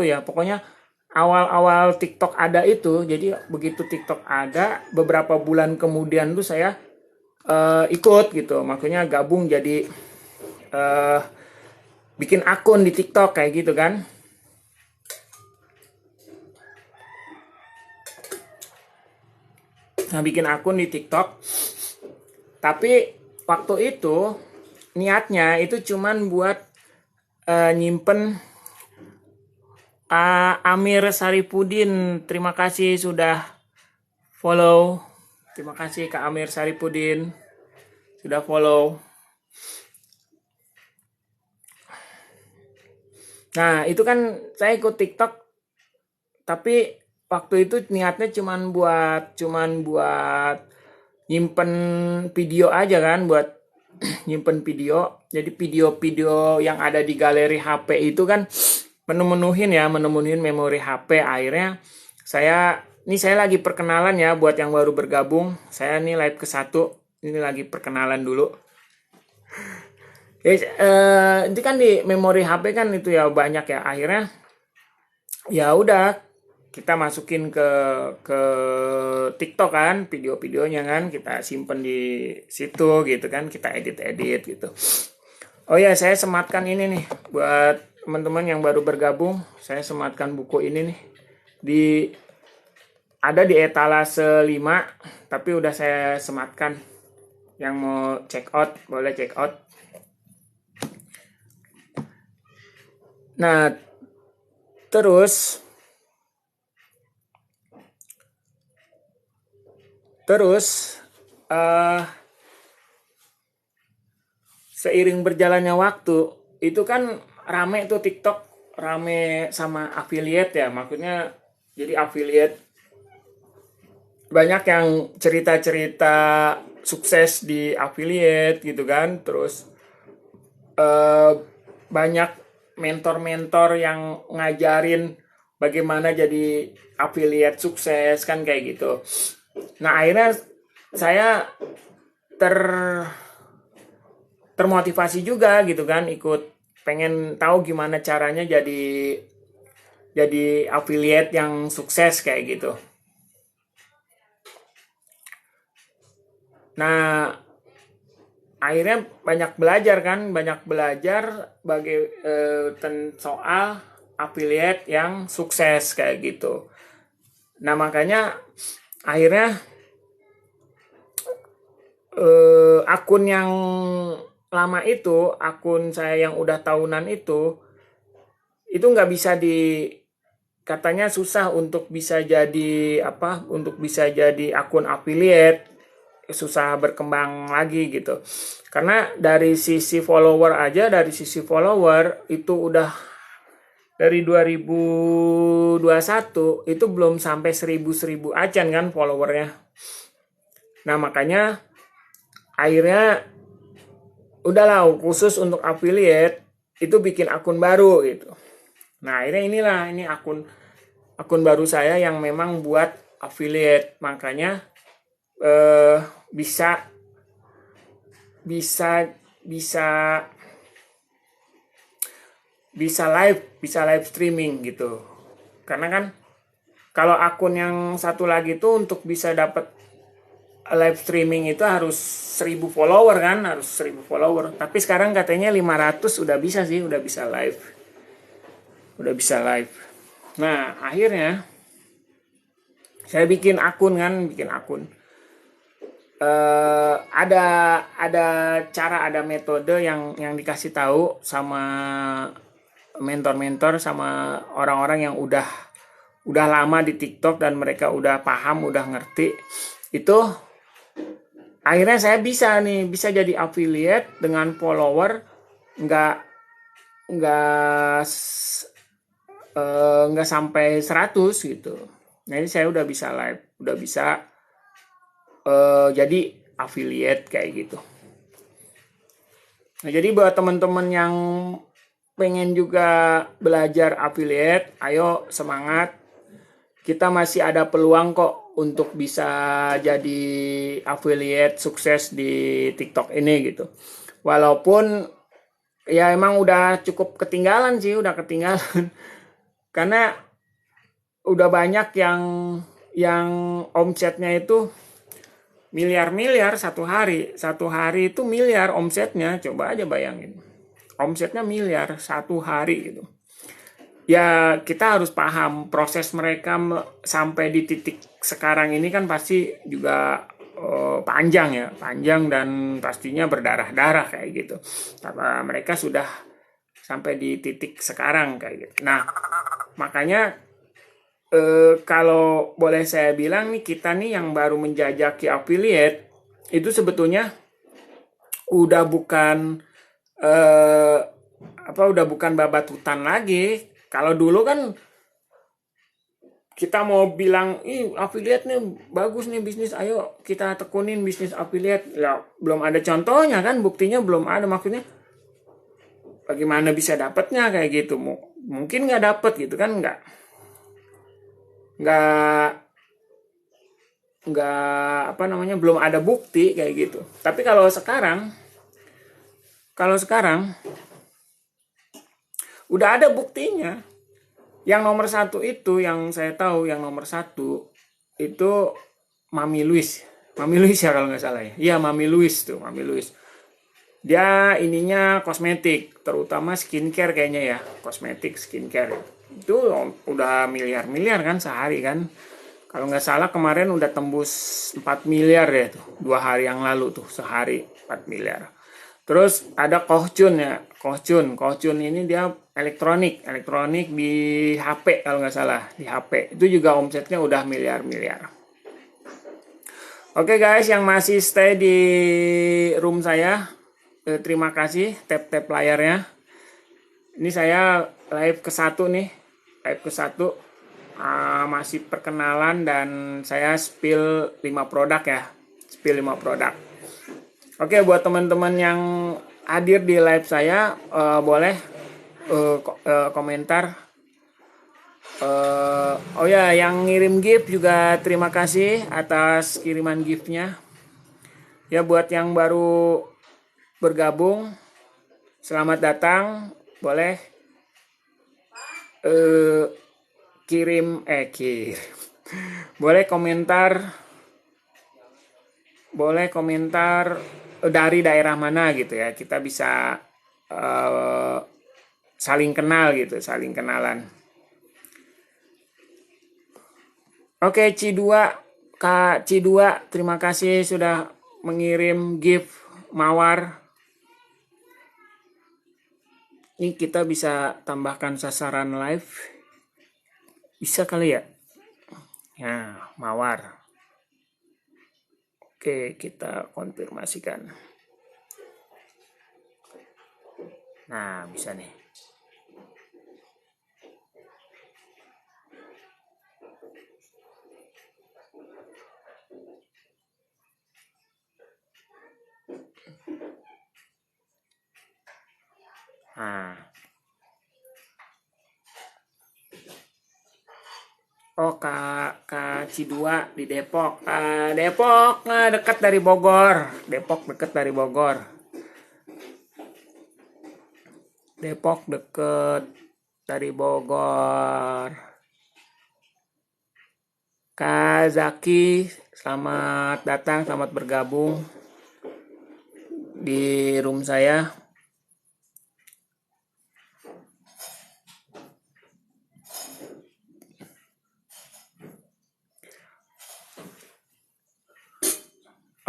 ya. Pokoknya awal-awal TikTok ada itu. Jadi begitu TikTok ada, beberapa bulan kemudian tuh saya ikut gitu. Makanya gabung jadi bikin akun di TikTok kayak gitu kan. Nah, bikin akun di TikTok. Tapi waktu itu niatnya itu cuman buat nyimpen Amir Saripudin. Terima kasih sudah follow. Terima kasih Kak Amir Saripudin sudah follow. Nah, itu kan saya ikut TikTok, tapi waktu itu niatnya cuman buat nyimpen video aja kan, buat nyimpen video. Jadi video-video yang ada di galeri HP itu kan memenuhin memori HP. Akhirnya saya lagi perkenalan ya buat yang baru bergabung. Saya nih live ke-1. Ini lagi perkenalan dulu. Itu kan di memori HP kan itu ya banyak ya. Akhirnya ya udah kita masukin ke TikTok kan, video-videonya kan kita simpen di situ gitu kan, kita edit gitu. Oh ya, saya sematkan ini nih buat teman-teman yang baru bergabung. Saya sematkan buku ini nih ada di etalase 5, tapi udah saya sematkan. Yang mau check out boleh check out. Nah, terus seiring berjalannya waktu itu kan rame tuh TikTok, rame sama affiliate ya, maksudnya jadi affiliate banyak yang cerita-cerita sukses di affiliate gitu kan. Terus banyak mentor-mentor yang ngajarin bagaimana jadi affiliate sukses kan kayak gitu. Nah, akhirnya saya termotivasi juga gitu kan, ikut pengen tahu gimana caranya jadi affiliate yang sukses kayak gitu. Nah, akhirnya banyak belajar soal affiliate yang sukses kayak gitu. Nah, makanya akhirnya akun yang lama itu, akun saya yang udah tahunan itu nggak bisa katanya susah untuk bisa jadi untuk bisa jadi akun affiliate, susah berkembang lagi gitu. Karena dari sisi follower itu udah dari 2021 itu belum sampai 1000 acan kan followernya. Nah makanya akhirnya udahlah, khusus untuk affiliate itu bikin akun baru gitu. Nah akhirnya ini akun baru saya yang memang buat affiliate, makanya bisa bisa bisa bisa live streaming gitu. Karena kan kalau akun yang satu lagi tuh untuk bisa dapat live streaming itu harus 1000 follower kan, harus 1000 follower. Tapi sekarang katanya 500 udah bisa sih, udah bisa live. Udah bisa live. Nah, akhirnya saya bikin akun. Ada cara, ada metode yang dikasih tahu sama mentor-mentor, sama orang-orang yang udah lama di TikTok dan mereka udah paham, udah ngerti. Itu akhirnya saya bisa jadi affiliate dengan follower nggak sampai 100 gitu. Nah ini saya udah bisa live, udah bisa jadi affiliate kayak gitu. Nah jadi buat teman-teman yang pengen juga belajar affiliate, ayo semangat. Kita masih ada peluang kok untuk bisa jadi affiliate sukses di TikTok ini gitu. Walaupun ya emang udah cukup ketinggalan sih, karena udah banyak yang omsetnya itu miliar-miliar satu hari itu miliar omsetnya. Coba aja bayangin, omsetnya miliar satu hari gitu. Ya kita harus paham proses mereka sampai di titik sekarang ini kan pasti juga panjang dan pastinya berdarah-darah kayak gitu. Karena mereka sudah sampai di titik sekarang kayak gitu. Nah makanya kalau boleh saya bilang nih, kita nih yang baru menjajaki affiliate itu sebetulnya udah bukan udah bukan babat hutan lagi. Kalau dulu kan kita mau bilang, affiliate nih bagus nih bisnis, ayo kita tekunin bisnis affiliate. Ya, belum ada contohnya kan, buktinya belum ada. Maksudnya bagaimana bisa dapatnya kayak gitu? Mungkin nggak dapet gitu kan, nggak belum ada bukti kayak gitu. Tapi kalau sekarang udah ada buktinya. Yang nomor satu itu, yang saya tahu, yang nomor satu itu Mami Louise ya kalau nggak salah ya. Iya Mami Louise. Dia ininya kosmetik, terutama skincare kayaknya ya, kosmetik skincare. Itu udah miliar-miliar kan sehari kan. Kalau nggak salah kemarin udah tembus 4 miliar ya tuh, 2 hari yang lalu tuh, sehari 4 miliar. Terus ada Kohcun ya, Kohcun ini dia elektronik di HP kalau nggak salah, di HP. Itu juga omsetnya udah miliar-miliar. Oke guys, yang masih stay di room saya, terima kasih, tap layarnya. Ini saya live ke-1 nih, masih perkenalan dan saya spill 5 produk ya, Oke, buat teman-teman yang hadir di live saya, boleh komentar. Oh ya, yang ngirim gift juga terima kasih atas kiriman giftnya. Ya, buat yang baru bergabung, selamat datang. Boleh kirim boleh komentar dari daerah mana gitu ya, kita bisa saling kenal gitu, saling kenalan. Oke, C2 Kak Ci2, terima kasih sudah mengirim gift mawar. Ini kita bisa tambahkan sasaran live. Bisa kali ya? Nah, mawar. Oke, kita konfirmasikan. Nah, bisa nih. Nah. Oh, Kak Ci2 di Depok. Depok dekat dari Bogor. Depok dekat dari Bogor. Depok dekat dari Bogor. Kak Zaki, selamat datang, selamat bergabung di room saya.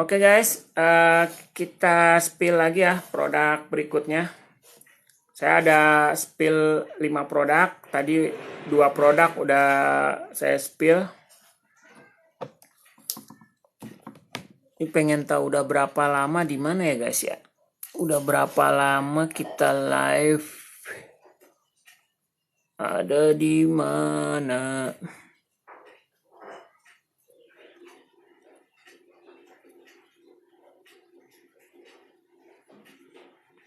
Oke guys, kita spill lagi ya produk berikutnya. Saya ada spill 5 produk, tadi 2 produk udah saya spill. Ini pengen tahu udah berapa lama di mana ya guys ya? Udah berapa lama kita live? Ada di mana?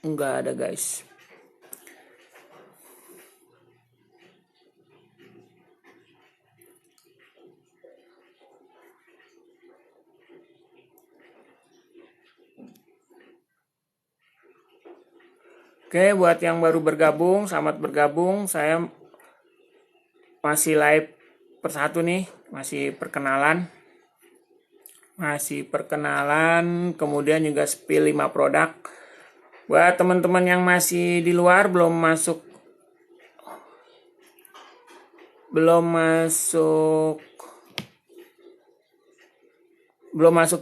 Enggak ada guys. Oke, buat yang baru bergabung, selamat bergabung. Saya masih live persatu nih, masih perkenalan. Kemudian juga spill 5 produk. Buat teman-teman yang masih di luar belum masuk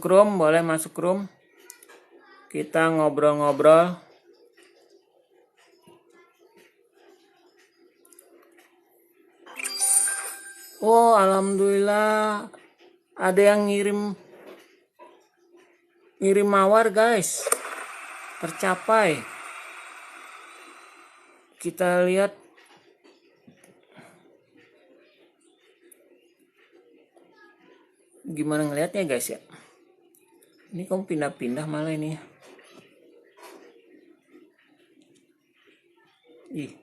room, boleh masuk room. Kita ngobrol-ngobrol. Oh, alhamdulillah ada yang ngirim mawar guys. Tercapai. Kita lihat gimana ngelihatnya guys ya. Ini kamu pindah-pindah malah ini ya. Ih.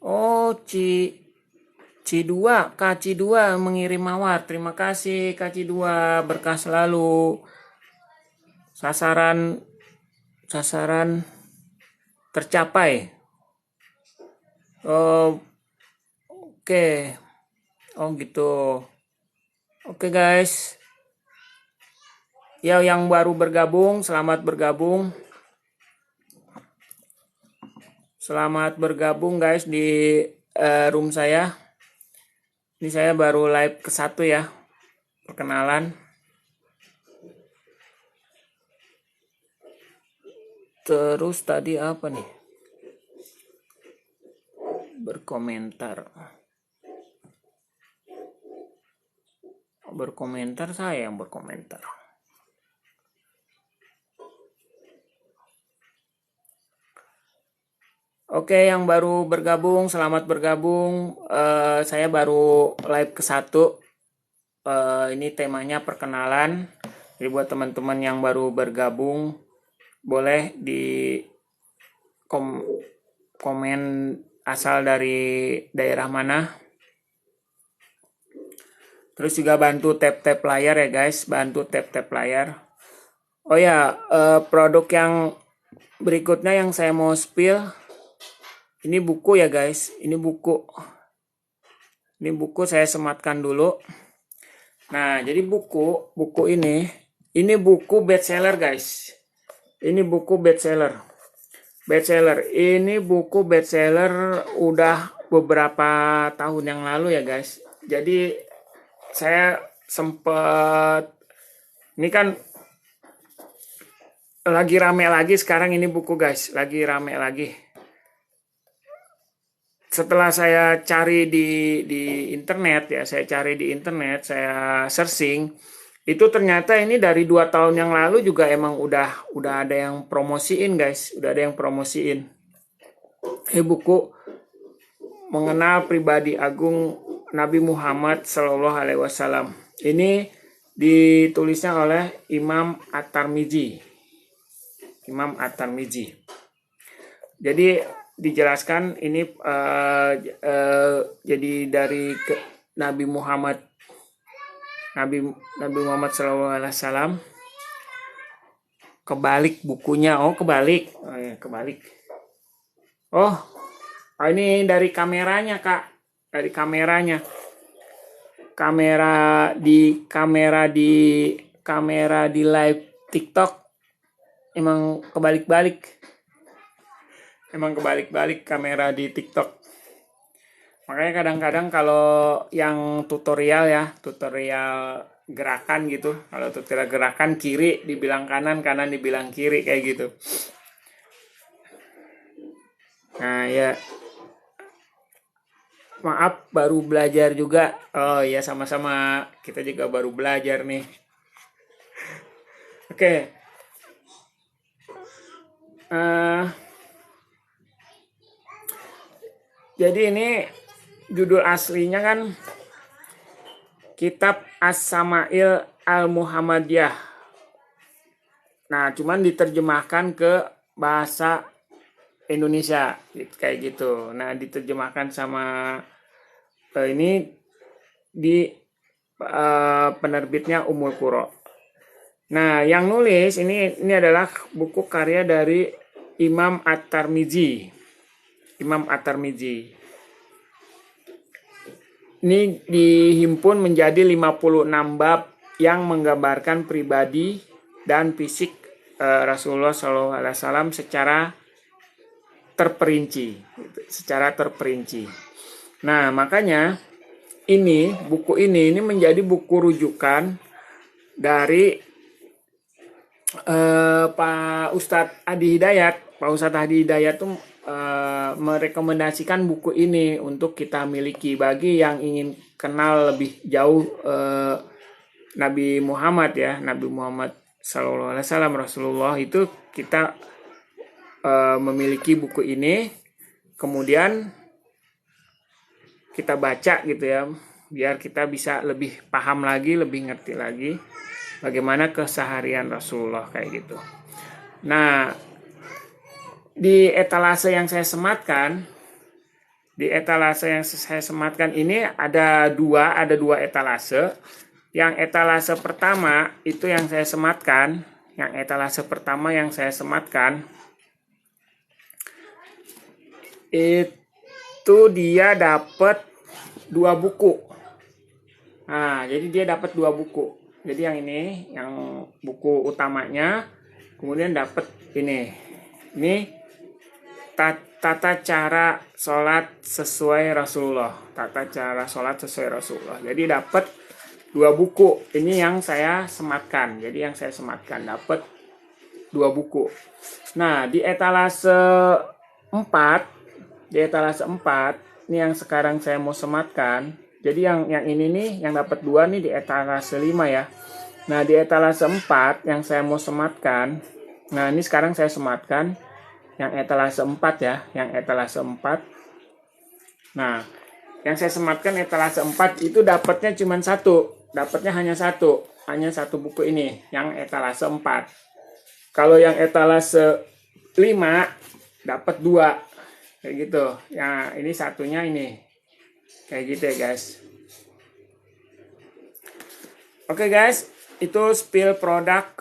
Oh, Ci2, Kak Ci2 mengirim mawar. Terima kasih Kak Ci2, berkah selalu. Sasaran tercapai. Oh, oke. Oh gitu. Oke guys. Ya, yang baru bergabung, selamat bergabung. Selamat bergabung guys di room saya. Ini saya baru live ke-1 ya. Perkenalan. Terus tadi apa nih? Berkomentar saya yang berkomentar. Oke, yang baru bergabung, selamat bergabung. Saya baru live ke-1. Ini temanya perkenalan. Jadi buat teman-teman yang baru bergabung, boleh di komen asal dari daerah mana. Terus juga bantu tap-tap layar ya guys, bantu tap-tap layar. Oh ya, produk yang berikutnya yang saya mau spill, ini buku ya guys, ini buku saya sematkan dulu. Nah, jadi buku ini buku bestseller guys. Ini buku bestseller. bestseller. Ini buku bestseller udah beberapa tahun yang lalu ya guys. Jadi saya sempet, ini kan lagi rame lagi sekarang ini buku guys, lagi rame lagi. Setelah saya cari di internet ya, saya searching, itu ternyata ini dari 2 tahun yang lalu juga emang udah ada yang promosiin guys, udah ada yang promosiin. Ini buku mengenal pribadi agung Nabi Muhammad Shallallahu Alaihi Wasallam. Ini ditulisnya oleh Imam At-Tirmidzi. Imam At-Tirmidzi. Jadi dijelaskan ini jadi dari Nabi Muhammad Shallallahu Alaihi Wasallam. Kebalik bukunya, kebalik, kebalik. Ini dari kameranya kak, dari kameranya. Kamera di live TikTok emang kebalik-balik. Emang kebalik-balik kamera di TikTok. Makanya kadang-kadang kalau yang tutorial gerakan gitu, kalau tutorial gerakan kiri dibilang kanan, kanan dibilang kiri kayak gitu. Nah ya, maaf baru belajar juga. Oh ya, sama-sama kita juga baru belajar nih. Oke. Jadi ini judul aslinya kan Kitab As-Sama'il Al-Muhammadiyah. Nah, cuman diterjemahkan ke bahasa Indonesia kayak gitu. Nah, diterjemahkan sama ini di penerbitnya Ummul Qura. Nah, yang nulis ini adalah buku karya dari Imam At-Tirmidzi. Imam At-Tirmidzi. Ini dihimpun menjadi 56 bab yang menggambarkan pribadi dan fisik Rasulullah SAW secara terperinci. Nah, makanya buku ini menjadi buku rujukan dari Pak Ustadz Hadi Hidayat. Pak Ustadz Hadi Hidayat tuh merekomendasikan buku ini untuk kita miliki bagi yang ingin kenal lebih jauh Nabi Muhammad ya, Nabi Muhammad Sallallahu Alaihi Wasallam, Rasulullah itu kita memiliki buku ini, kemudian kita baca gitu ya, biar kita bisa lebih paham lagi, lebih ngerti lagi bagaimana keseharian Rasulullah kayak gitu. Nah, di etalase yang saya sematkan, ini ada dua etalase. Yang etalase pertama itu yang saya sematkan, itu dia dapat 2 buku. Nah, jadi dia dapat 2 buku. Jadi yang ini, yang buku utamanya, kemudian dapat ini. Ini tata cara sholat sesuai Rasulullah. Jadi dapat 2 buku. Ini yang saya sematkan. Dapat 2 buku. Nah, di etalase 4, ini yang sekarang saya mau sematkan. Jadi yang ini nih, yang dapat 2 nih di etalase 5 ya. Nah, di etalase 4 yang saya mau sematkan. Nah, ini sekarang saya sematkan yang etalase 4 ya, Nah, yang saya sematkan etalase 4 itu dapatnya cuma 1. Hanya satu buku ini, yang etalase 4. Kalau yang etalase 5 dapat 2. Kayak gitu. Ya, ini satunya ini. Kayak gitu ya, guys. Oke, guys. Itu spill produk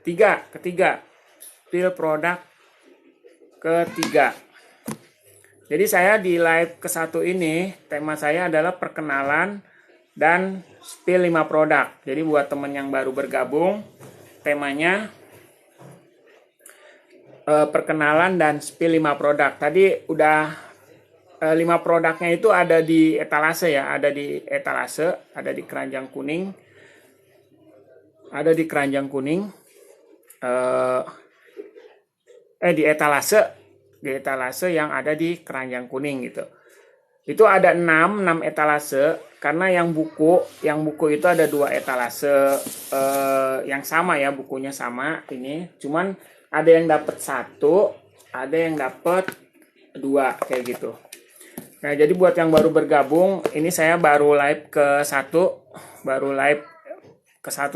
ketiga. Spill produk ketiga. Jadi saya di live ke-1 ini, tema saya adalah perkenalan dan spill 5 produk. Jadi buat teman yang baru bergabung, temanya perkenalan dan spill 5 produk. Tadi udah 5 produknya itu ada di etalase ya, ada di etalase, ada di keranjang kuning, ada di keranjang kuning, di etalase yang ada di keranjang kuning gitu. Itu ada 6 etalase karena yang buku itu ada 2 etalase yang sama ya, bukunya sama ini. Cuman ada yang dapat 1, ada yang dapat 2 kayak gitu. Nah, jadi buat yang baru bergabung, ini saya baru live ke 1,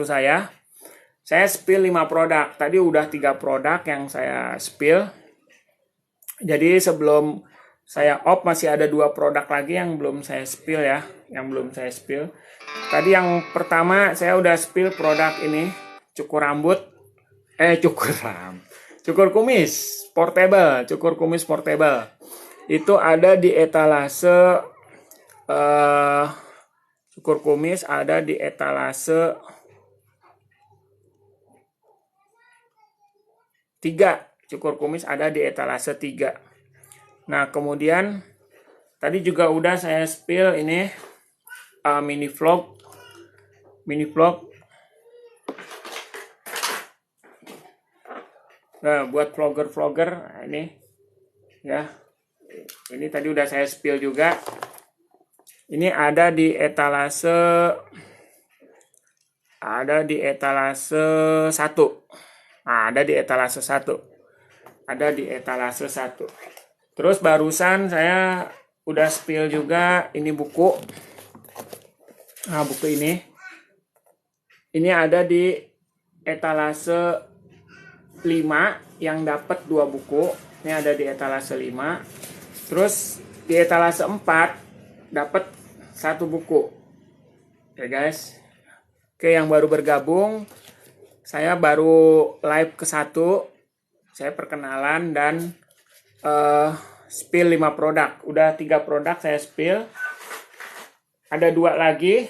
saya. Saya spill 5 produk. Tadi udah 3 produk yang saya spill. Jadi sebelum saya off masih ada 2 produk lagi yang belum saya spill ya, Tadi yang pertama saya udah spill produk ini, cukur kumis portable. Itu ada di etalase cukur kumis ada di etalase 3. Cukur kumis ada di etalase 3. Nah, kemudian tadi juga udah saya spill ini mini vlog. Nah, buat vlogger ini ya. Ini tadi udah saya spill juga. Ini ada di etalase 1. Nah, ada di etalase 1. Terus barusan saya udah spill juga ini buku. Nah, buku ini ada di etalase 5 yang dapat 2 buku. Ini ada di etalase 5. Terus di etalase 4 dapat 1 buku. Ya guys. Oke, yang baru bergabung, saya baru live ke 1. Saya perkenalan dan spill 5 produk. Udah 3 produk saya spill. Ada 2 lagi,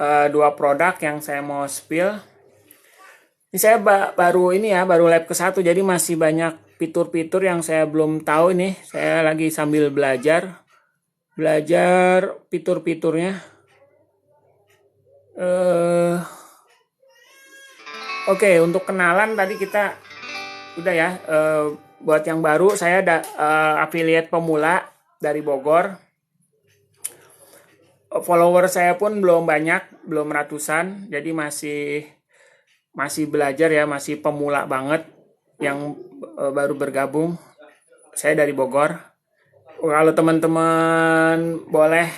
2 produk yang saya mau spill. Ini saya baru live ke 1, jadi masih banyak fitur-fitur yang saya belum tahu nih. Saya lagi sambil belajar fitur-fiturnya. Oke, untuk kenalan tadi kita udah ya. Buat yang baru, saya ada affiliate pemula dari Bogor. Follower saya pun belum banyak, belum ratusan. Jadi masih belajar ya, masih pemula banget yang baru bergabung. Saya dari Bogor. Kalau teman-teman boleh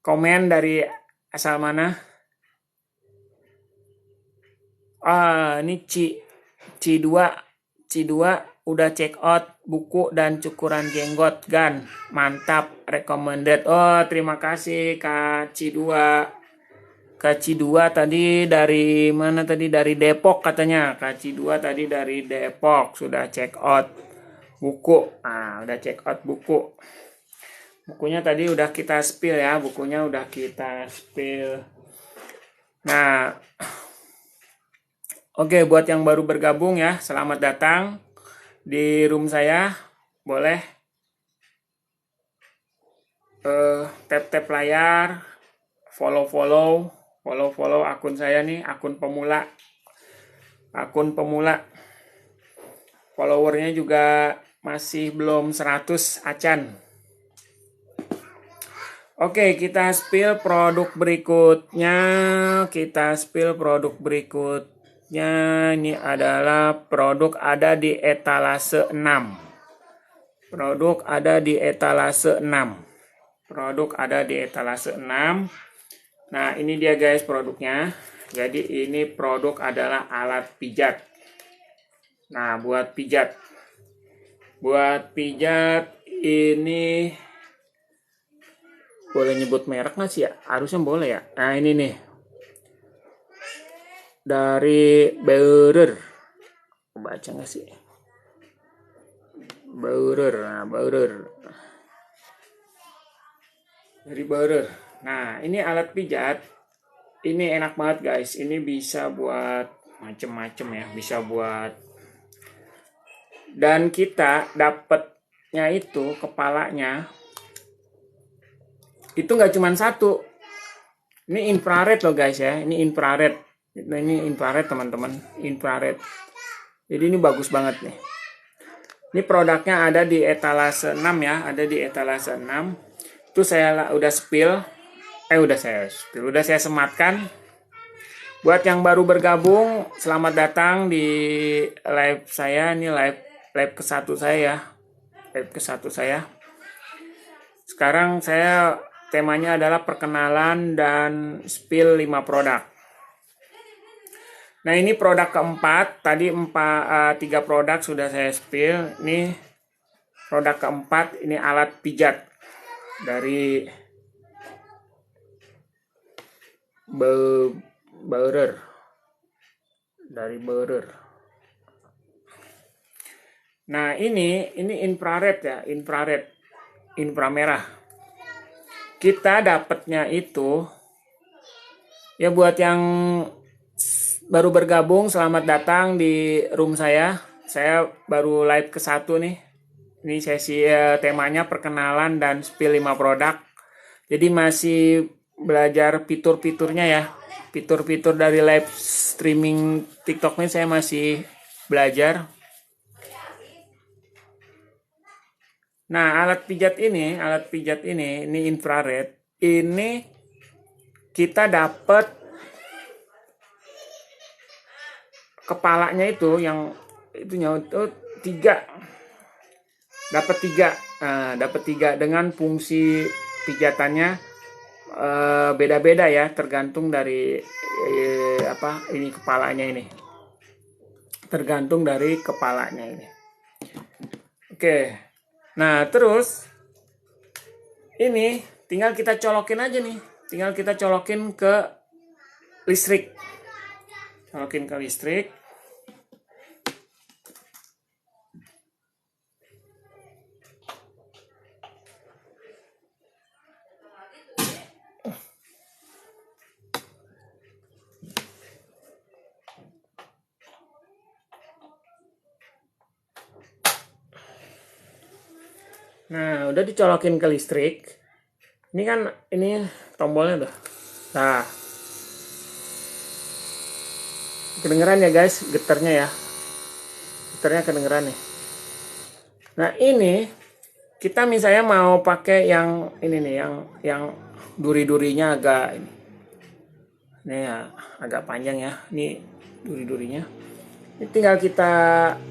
komen dari asal mana? Ini C2 udah check out buku dan cukuran jenggot Gan. Mantap, recommended. Oh, terima kasih Kak C2. Kak C2 tadi dari mana tadi? Dari Depok katanya. Kak C2 tadi dari Depok sudah check out buku. Udah check out buku. Bukunya tadi udah kita spill ya, Nah, oke, buat yang baru bergabung ya, selamat datang di room saya. Boleh tap layar, follow akun saya nih, akun pemula. Followernya juga masih belum 100 acan. Oke, kita spill produk berikutnya. Ini adalah produk ada di etalase 6. Nah, ini dia guys produknya. Jadi ini produk adalah alat pijat. Nah, buat pijat ini boleh nyebut merek nggak sih ya? Harusnya boleh ya. Nah, ini nih. Dari Beurer. Baca nggak sih? Beurer. Dari Beurer. Nah, ini alat pijat. Ini enak banget guys. Ini bisa buat macem-macem ya. Bisa buat Dan kita dapatnya itu kepalanya itu nggak cuma satu. Ini infrared loh guys ya, ini infrared. Ini infrared teman-teman, infrared. Jadi ini bagus banget nih. Ini produknya ada di etalase 6 ya, ada di etalase 6. Itu saya udah udah saya sematkan. Buat yang baru bergabung, selamat datang di live saya. Ini live ke-1 saya ya. Live ke-1 saya. Sekarang saya temanya adalah perkenalan dan spill 5 produk. Nah, ini produk keempat. Tadi 3 produk sudah saya spill. Ini produk keempat, ini alat pijat dari Beurer. Dari Beurer. Nah, ini infrared ya, inframerah. Kita dapatnya itu ya, buat yang baru bergabung, selamat datang di room saya. Saya baru live ke-1 nih. Ini sesi temanya perkenalan dan spill 5 produk. Jadi masih belajar fitur-fiturnya ya. Fitur-fitur dari live streaming TikTok ini saya masih belajar. Nah, alat pijat ini infrared. Ini kita dapat kepalanya itu yang itunya itu 3. Dapat 3. Nah, dapat 3 dengan fungsi pijatannya beda-beda ya, tergantung dari ini kepalanya ini. Tergantung dari kepalanya ini. Oke. Nah, terus ini tinggal kita colokin aja nih. Tinggal kita colokin ke listrik. Colokin ke listrik. Nah, udah dicolokin ke listrik. Ini kan, ini tombolnya tuh. Nah, kedengeran ya guys, getarnya ya. Getarnya kedengeran nih. Nah, ini kita misalnya mau pakai yang ini nih, yang duri-durinya agak ini ya, agak panjang ya. Ini duri-durinya. Ini tinggal kita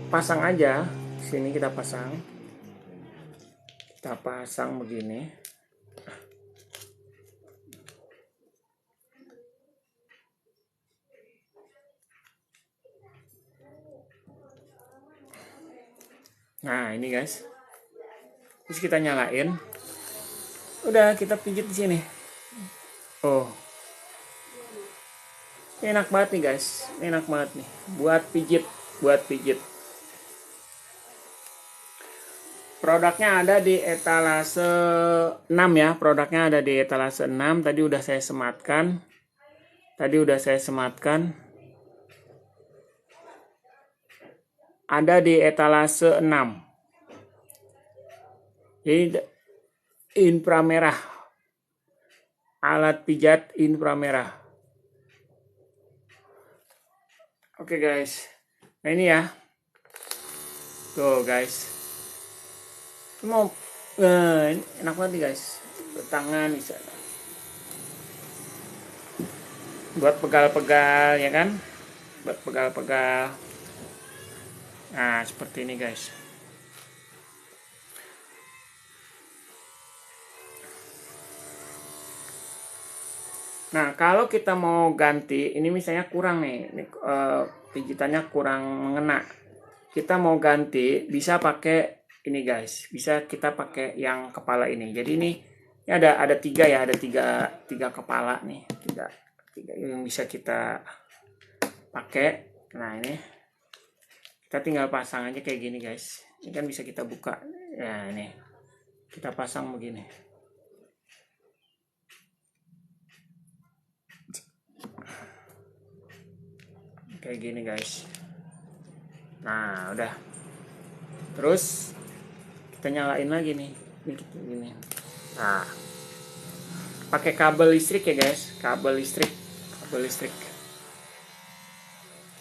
pasang aja. Sini kita pasang. Kita pasang begini. Nah, ini guys. Terus kita nyalain. Udah, kita pijit di sini. Oh. Ini enak banget nih guys. Ini enak banget nih. Buat pijit. Produknya ada di etalase 6 ya. Produknya ada di etalase 6. Tadi udah saya sematkan. Ada di etalase 6. Jadi inframerah. Alat pijat inframerah. Oke guys. Nah, ini ya. Tuh guys. Mau enak banget nih guys. Tangan bisa. Buat pegal-pegal ya kan. Buat pegal-pegal. Nah, seperti ini guys. Nah, kalau kita mau ganti, ini misalnya kurang nih, ini, pijitannya kurang mengena. Kita mau ganti, bisa pakai ini guys. Bisa kita pakai yang kepala ini. Jadi ini ada 3 ya, ada 3 kepala nih, 3 yang bisa kita pakai. Nah, ini kita tinggal pasang aja kayak gini guys. Ini kan bisa kita buka. Nah, ini kita pasang begini. Kayak gini guys. Nah, udah. Terus kita nyalain lagi nih. Gini. Nah, pakai kabel listrik ya guys, kabel listrik.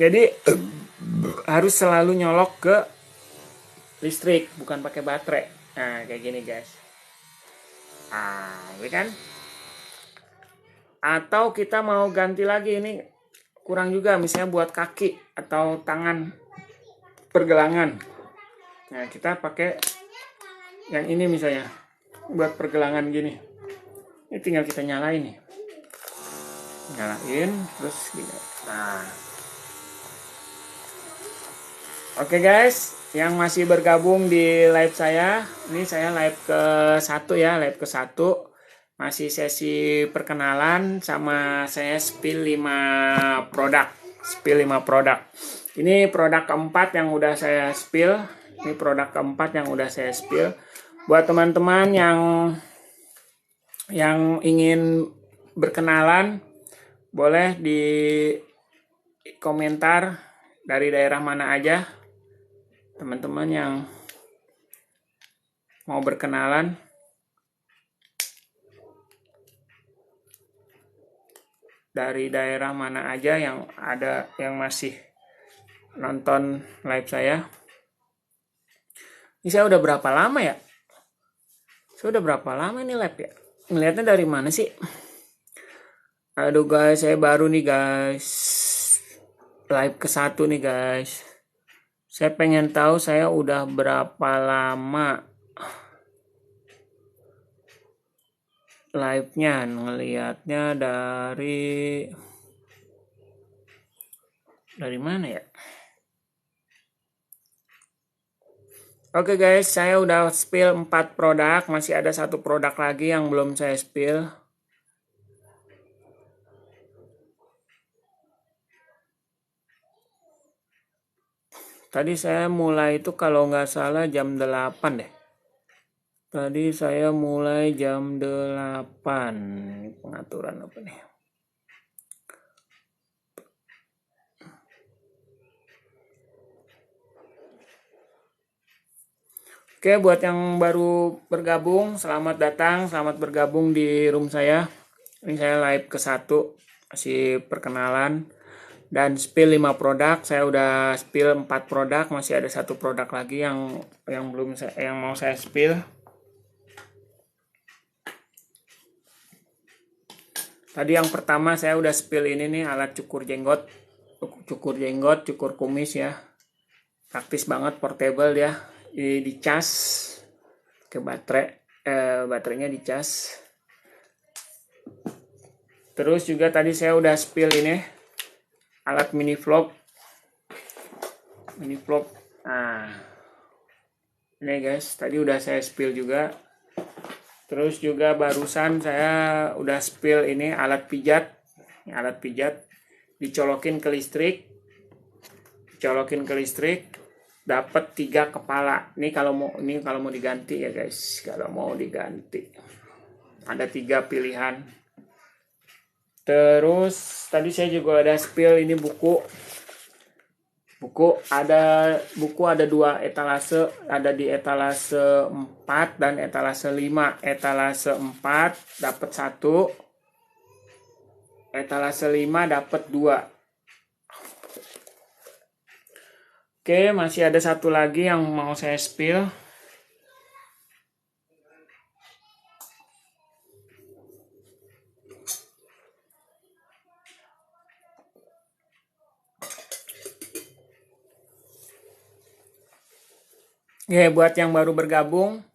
Jadi harus selalu nyolok ke listrik, bukan pakai baterai. Nah, kayak gini guys. Nah, ini kan. Atau kita mau ganti lagi, ini kurang juga, misalnya buat kaki atau tangan pergelangan. Nah, kita pakai yang ini misalnya buat pergelangan gini. Ini tinggal kita nyalain nih. Nyalain terus gini. Nah. Oke guys, yang masih bergabung di live saya, ini saya live ke-1 ya, live ke-1. Masih sesi perkenalan sama saya spill 5 produk. Ini produk keempat yang udah saya spill. Buat teman-teman yang ingin berkenalan, boleh di komentar dari daerah mana aja. Teman-teman yang mau berkenalan, dari daerah mana aja yang ada yang masih nonton live saya. Ini saya udah berapa lama ya? Ini live ya? Ngelihatnya dari mana sih? Aduh guys, saya baru nih guys. Live ke-1 nih guys. Saya pengen tahu saya udah berapa lama live-nya. Ngelihatnya dari mana ya? Oke guys, saya udah spill 4 produk. Masih ada 1 produk lagi yang belum saya spill. Tadi saya mulai itu kalau nggak salah jam 8 deh. Tadi saya mulai jam 8. Ini pengaturan apa nih? Oke, buat yang baru bergabung, selamat datang, selamat bergabung di room saya. Ini saya live ke-1, masih perkenalan. Dan spill 5 produk, saya udah spill 4 produk, masih ada 1 produk lagi yang mau saya spill. Tadi yang pertama saya udah spill ini nih, alat cukur jenggot, cukur kumis ya. Praktis banget, portable ya. Ini dicas ke baterainya dicas. Terus juga tadi saya udah spill ini alat mini vlog. Nah, ini guys, tadi udah saya spill juga. Terus juga barusan saya udah spill ini alat pijat. Dicolokin ke listrik. Dapat 3 kepala. Ini kalau mau diganti ya guys. Ada 3 pilihan. Terus tadi saya juga ada spill ini buku ada 2 etalase, ada di etalase 4 dan etalase 5. Etalase 4 dapat 1, etalase 5 dapat 2. Oke, masih ada 1 lagi yang mau saya spill. Ya, buat yang baru bergabung,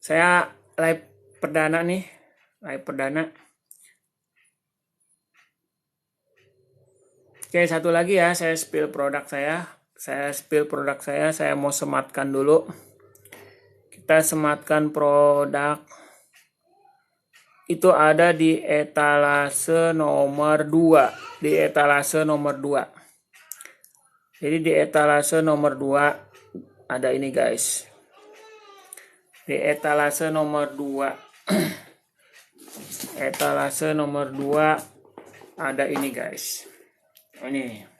saya live perdana nih, Oke, 1 lagi ya, saya spill produk saya. Saya mau sematkan dulu. Kita sematkan produk. Itu ada di etalase nomor 2. Jadi di etalase nomor 2 ada ini guys. Di etalase nomor 2 ada ini guys. Ini.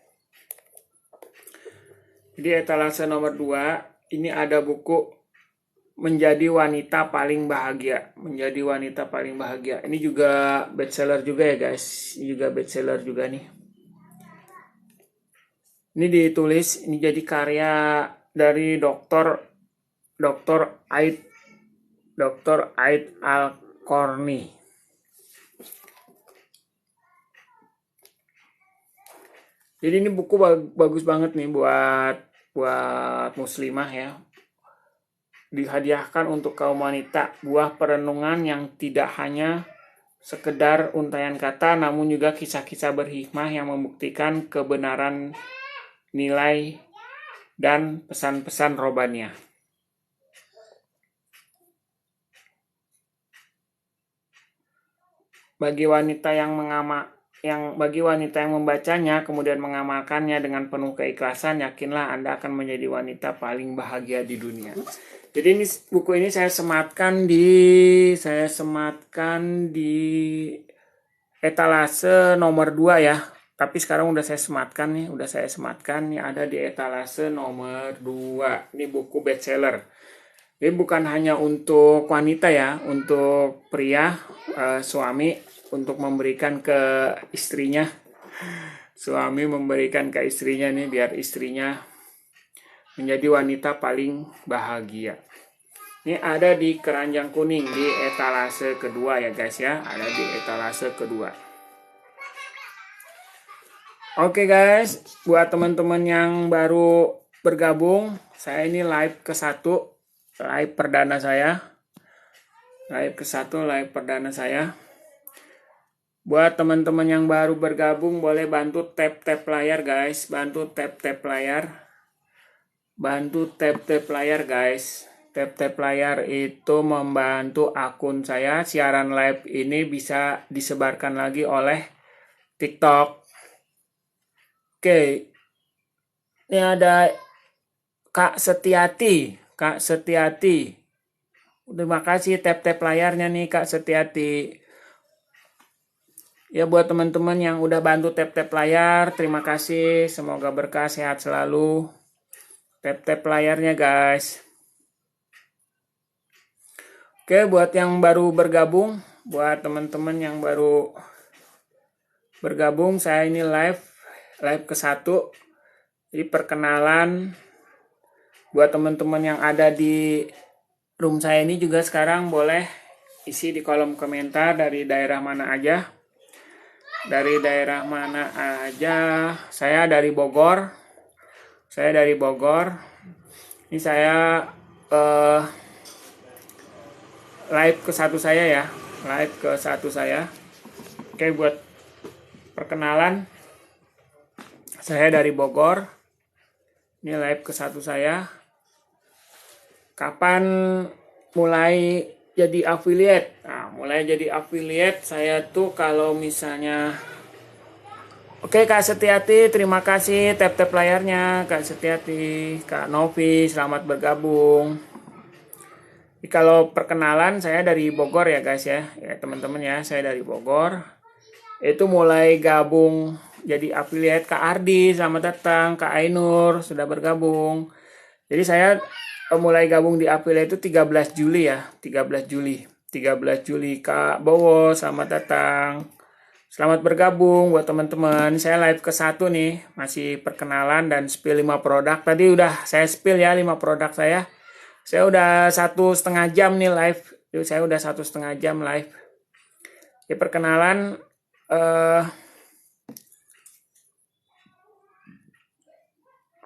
Jadi etalase nomor 2 ini ada buku Menjadi Wanita Paling Bahagia. Menjadi Wanita Paling Bahagia. Ini juga bestseller juga ya guys. Ini juga bestseller juga nih. Ini ditulis, ini jadi karya dari Dr. Aid Al-Korni. Jadi ini buku bagus banget nih buat muslimah ya. Dihadiahkan untuk kaum wanita, buah perenungan yang tidak hanya sekedar untaian kata, namun juga kisah-kisah berhikmah yang membuktikan kebenaran nilai dan pesan-pesan rohaniah. Bagi wanita yang membacanya kemudian mengamalkannya dengan penuh keikhlasan, yakinlah Anda akan menjadi wanita paling bahagia di dunia. Jadi ini buku ini saya sematkan di etalase nomor 2 ya. Tapi sekarang udah saya sematkan nih, ada di etalase nomor 2. Ini buku bestseller. Ini bukan hanya untuk wanita ya, untuk pria, suami untuk memberikan ke istrinya. Suami memberikan ke istrinya nih biar istrinya menjadi wanita paling bahagia. Ini ada di keranjang kuning di etalase kedua ya guys ya. Ada di etalase kedua. Oke guys, buat teman-teman yang baru bergabung, saya ini live ke-1, live perdana saya. Buat teman-teman yang baru bergabung, boleh bantu tap-tap layar guys, bantu tap-tap layar guys. Tap-tap layar itu membantu akun saya. Siaran live ini bisa disebarkan lagi oleh TikTok. Oke. Ini ada Kak Setiati. Terima kasih tap-tap layarnya nih Kak Setiati. Ya buat teman-teman yang udah bantu tap-tap layar, terima kasih. Semoga berkah, sehat selalu. Tap-tap layarnya guys. Oke, buat yang baru bergabung, buat teman-teman yang baru bergabung, saya ini live ke-1. Jadi perkenalan buat teman-teman yang ada di room saya ini juga sekarang boleh isi di kolom komentar dari daerah mana aja. Saya dari Bogor. Ini saya live ke-1 saya ya. Oke, buat perkenalan, saya dari Bogor. Ini live ke-1 saya. Kapan mulai jadi affiliate? Nah, mulai jadi affiliate saya tuh kalau misalnya... Oke Kak Setiati, terima kasih tap-tap layarnya Kak Setiati. Kak Novi, selamat bergabung. Jadi kalau perkenalan saya dari Bogor ya guys ya. Ya teman-teman ya, saya dari Bogor. Itu mulai gabung jadi affiliate. Kak Ardi, selamat datang. Kak Ainur sudah bergabung. Jadi saya mulai gabung di affiliate itu 13 Juli ya. 13 Juli. Kak Bowo, selamat datang. Selamat bergabung buat teman-teman. Saya live ke-1 nih, masih perkenalan dan spill 5 produk. Tadi udah saya spill ya 5 produk saya. Saya udah 1,5 jam nih live. Jadi saya udah 1,5 jam live. Di perkenalan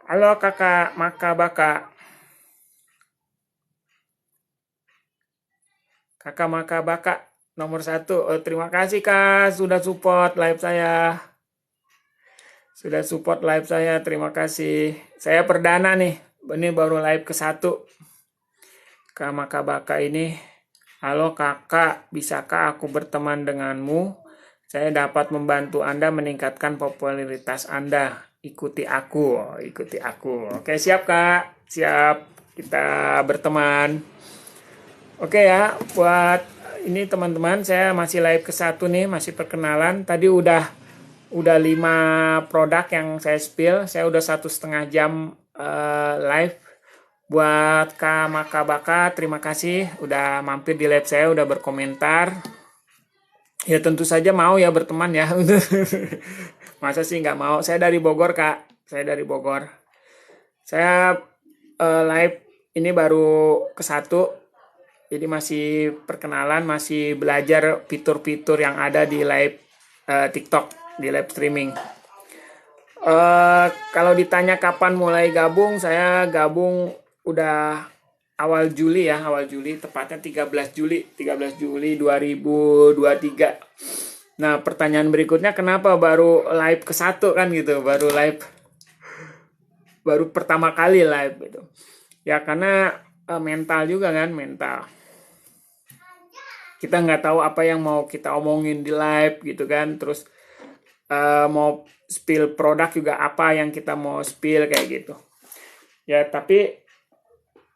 halo Kakak Makabaka. Kakak Makabaka nomor 1. Terima kasih Kak sudah support live saya. Terima kasih. Saya perdana nih. Ini baru live ke-1. Kak Makabaka ini. Halo Kakak, bisakah aku berteman denganmu? Saya dapat membantu Anda meningkatkan popularitas Anda. Ikuti aku. Oke, siap Kak. Siap. Kita berteman. Oke ya, buat ini teman-teman, saya masih live ke-1 nih, masih perkenalan. Tadi udah 5 produk yang saya spill. Saya udah 1,5 jam live Buat Kak Maka Baka, terima kasih udah mampir di live saya, udah berkomentar. Ya tentu saja mau ya berteman ya. Masa sih nggak mau? Saya dari Bogor, Kak. Saya dari Bogor. Saya live ini baru ke satu. Jadi masih perkenalan, masih belajar fitur-fitur yang ada di live TikTok, di live streaming. Kalau ditanya kapan mulai gabung, saya gabung udah awal Juli ya, awal Juli, tepatnya 13 Juli, 13 Juli 2023. Nah, pertanyaan berikutnya kenapa baru live ke satu kan gitu, baru live, baru pertama kali live gitu. Ya karena mental juga kan, mental. Kita nggak tahu apa yang mau kita omongin di live gitu kan, terus mau spill produk juga apa yang kita mau spill kayak gitu. Ya tapi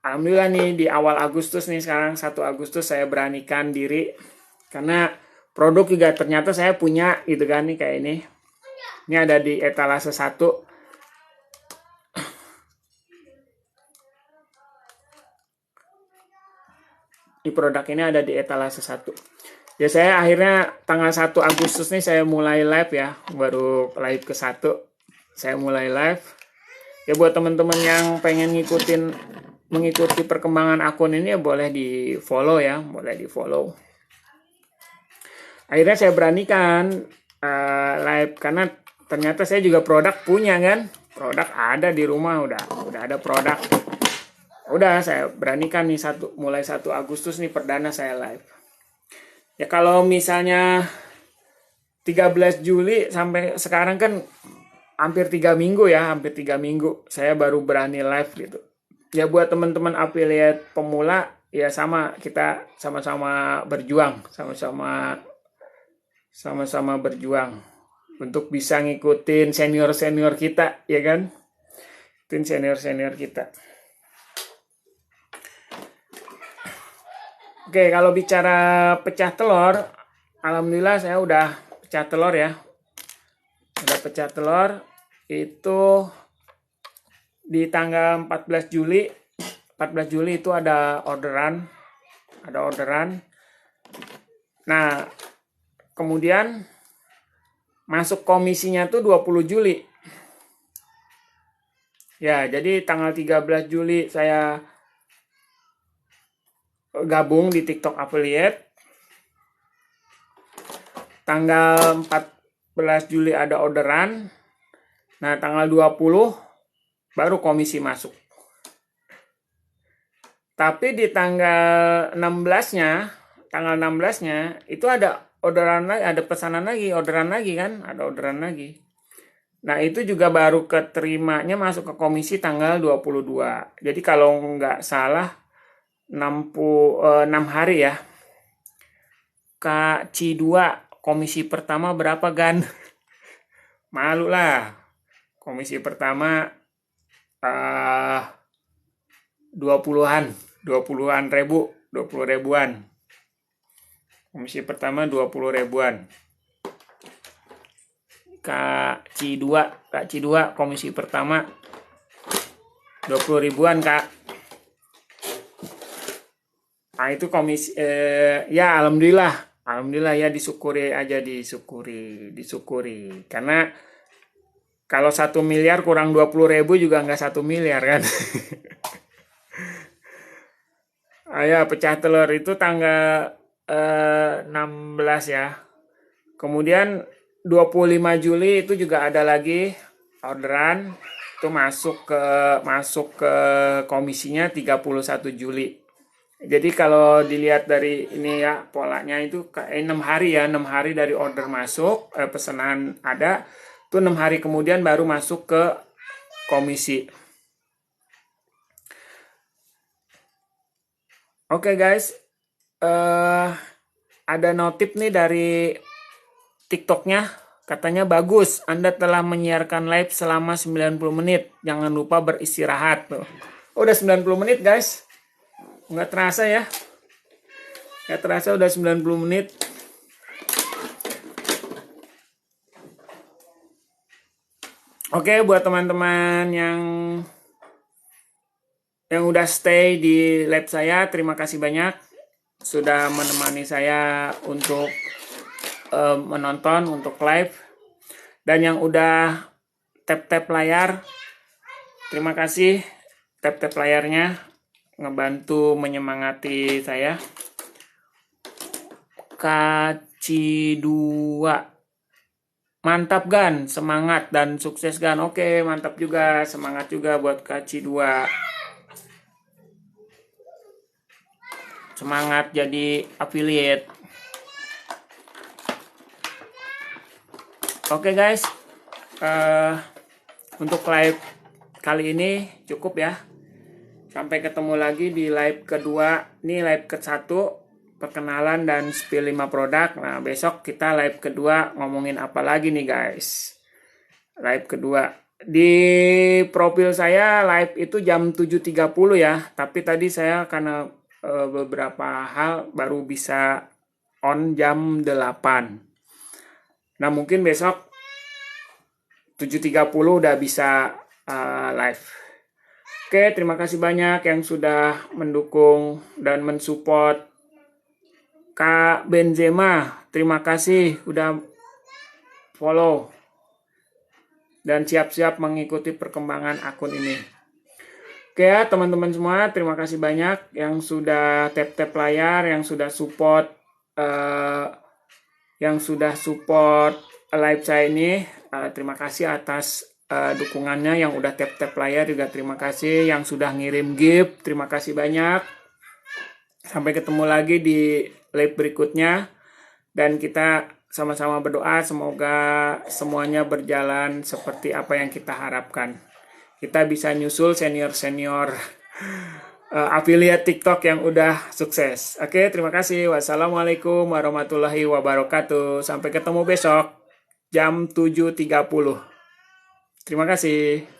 alhamdulillah nih di awal Agustus nih, sekarang 1 Agustus saya beranikan diri karena produk juga ternyata saya punya gitu kan nih, kayak ini. Ini ada di etalase 1. Di produk ini ada di etalase 1. Ya saya akhirnya tanggal 1 Agustus nih saya mulai live ya, baru live ke 1. Saya mulai live. Ya buat teman-teman yang pengen mengikuti perkembangan akun ini ya boleh di follow ya, boleh di follow. Akhirnya saya beranikan live karena ternyata saya juga produk punya kan, produk ada di rumah, udah ada produk. Udah saya beranikan nih mulai 1 Agustus nih perdana saya live. Ya kalau misalnya 13 Juli sampai sekarang kan hampir 3 minggu ya, hampir 3 minggu saya baru berani live gitu. Ya buat teman-teman affiliate pemula ya sama, kita sama-sama berjuang, sama-sama berjuang untuk bisa ngikutin senior-senior kita ya kan. Ngikutin senior-senior kita. Oke, kalau bicara pecah telur, alhamdulillah saya udah pecah telur ya. Udah pecah telur itu di tanggal 14 Juli. 14 Juli itu ada orderan. Nah, kemudian masuk komisinya tuh 20 Juli. Ya, jadi tanggal 13 Juli saya gabung di TikTok Affiliate. Tanggal 14 Juli ada orderan. Nah, tanggal 20 baru komisi masuk. Tapi di tanggal 16-nya, itu ada orderan lagi, ada pesanan lagi, orderan lagi kan, ada orderan lagi. Nah, itu juga baru keterimanya masuk ke komisi tanggal 22. Jadi kalau nggak salah 6 hari ya. Kak C2 komisi pertama berapa gan? Malu lah. Komisi pertama 20-an ribu, 20 ribuan. Komisi pertama 20 ribuan. Kak C2 komisi pertama 20 ribuan, Kak. Nah, itu komisi ya alhamdulillah ya, disyukuri aja, disyukuri. Karena kalau 1 miliar kurang 20.000 juga nggak 1 miliar kan. Ya, pecah telur itu tanggal 16 ya. Kemudian 25 Juli itu juga ada lagi orderan, itu masuk ke komisinya 31 Juli. Jadi kalau dilihat dari ini ya polanya itu kayak 6 hari ya, 6 hari dari order masuk, pesanan ada, itu 6 hari kemudian baru masuk ke komisi. Oke guys, ada notif nih dari TikToknya, katanya bagus, Anda telah menyiarkan live selama 90 menit, jangan lupa beristirahat. Tuh. Udah 90 menit guys, nggak terasa ya, nggak terasa udah 90 menit. Oke, buat teman-teman yang yang udah stay di live saya, terima kasih banyak sudah menemani saya untuk menonton, untuk live. Dan yang udah tap-tap layar, terima kasih tap-tap layarnya, ngebantu menyemangati saya. Kaci 2, mantap Gan, semangat dan sukses Gan. Oke, mantap juga, semangat juga buat Kaci 2. Semangat jadi affiliate. Oke guys, untuk live kali ini cukup ya. Sampai ketemu lagi di live kedua. Ini live ke-1, perkenalan dan spill 5 produk. Nah, besok kita live kedua ngomongin apa lagi nih guys. Live kedua. Di profil saya live itu jam 7.30 ya. Tapi tadi saya karena beberapa hal baru bisa on jam 8. Nah, mungkin besok 7.30 udah bisa live. Oke, terima kasih banyak yang sudah mendukung dan mensupport. Kak Benzema, terima kasih udah follow dan siap-siap mengikuti perkembangan akun ini. Oke ya teman-teman semua, terima kasih banyak yang sudah tap-tap layar, yang sudah support live saya ini. Terima kasih atas dukungannya. Yang udah tap-tap layar juga terima kasih. Yang sudah ngirim gift, terima kasih banyak. Sampai ketemu lagi di live berikutnya. Dan kita sama-sama berdoa semoga semuanya berjalan seperti apa yang kita harapkan. Kita bisa nyusul senior-senior affiliate TikTok yang udah sukses. Oke, terima kasih. Wassalamualaikum warahmatullahi wabarakatuh. Sampai ketemu besok jam 7.30. Terima kasih.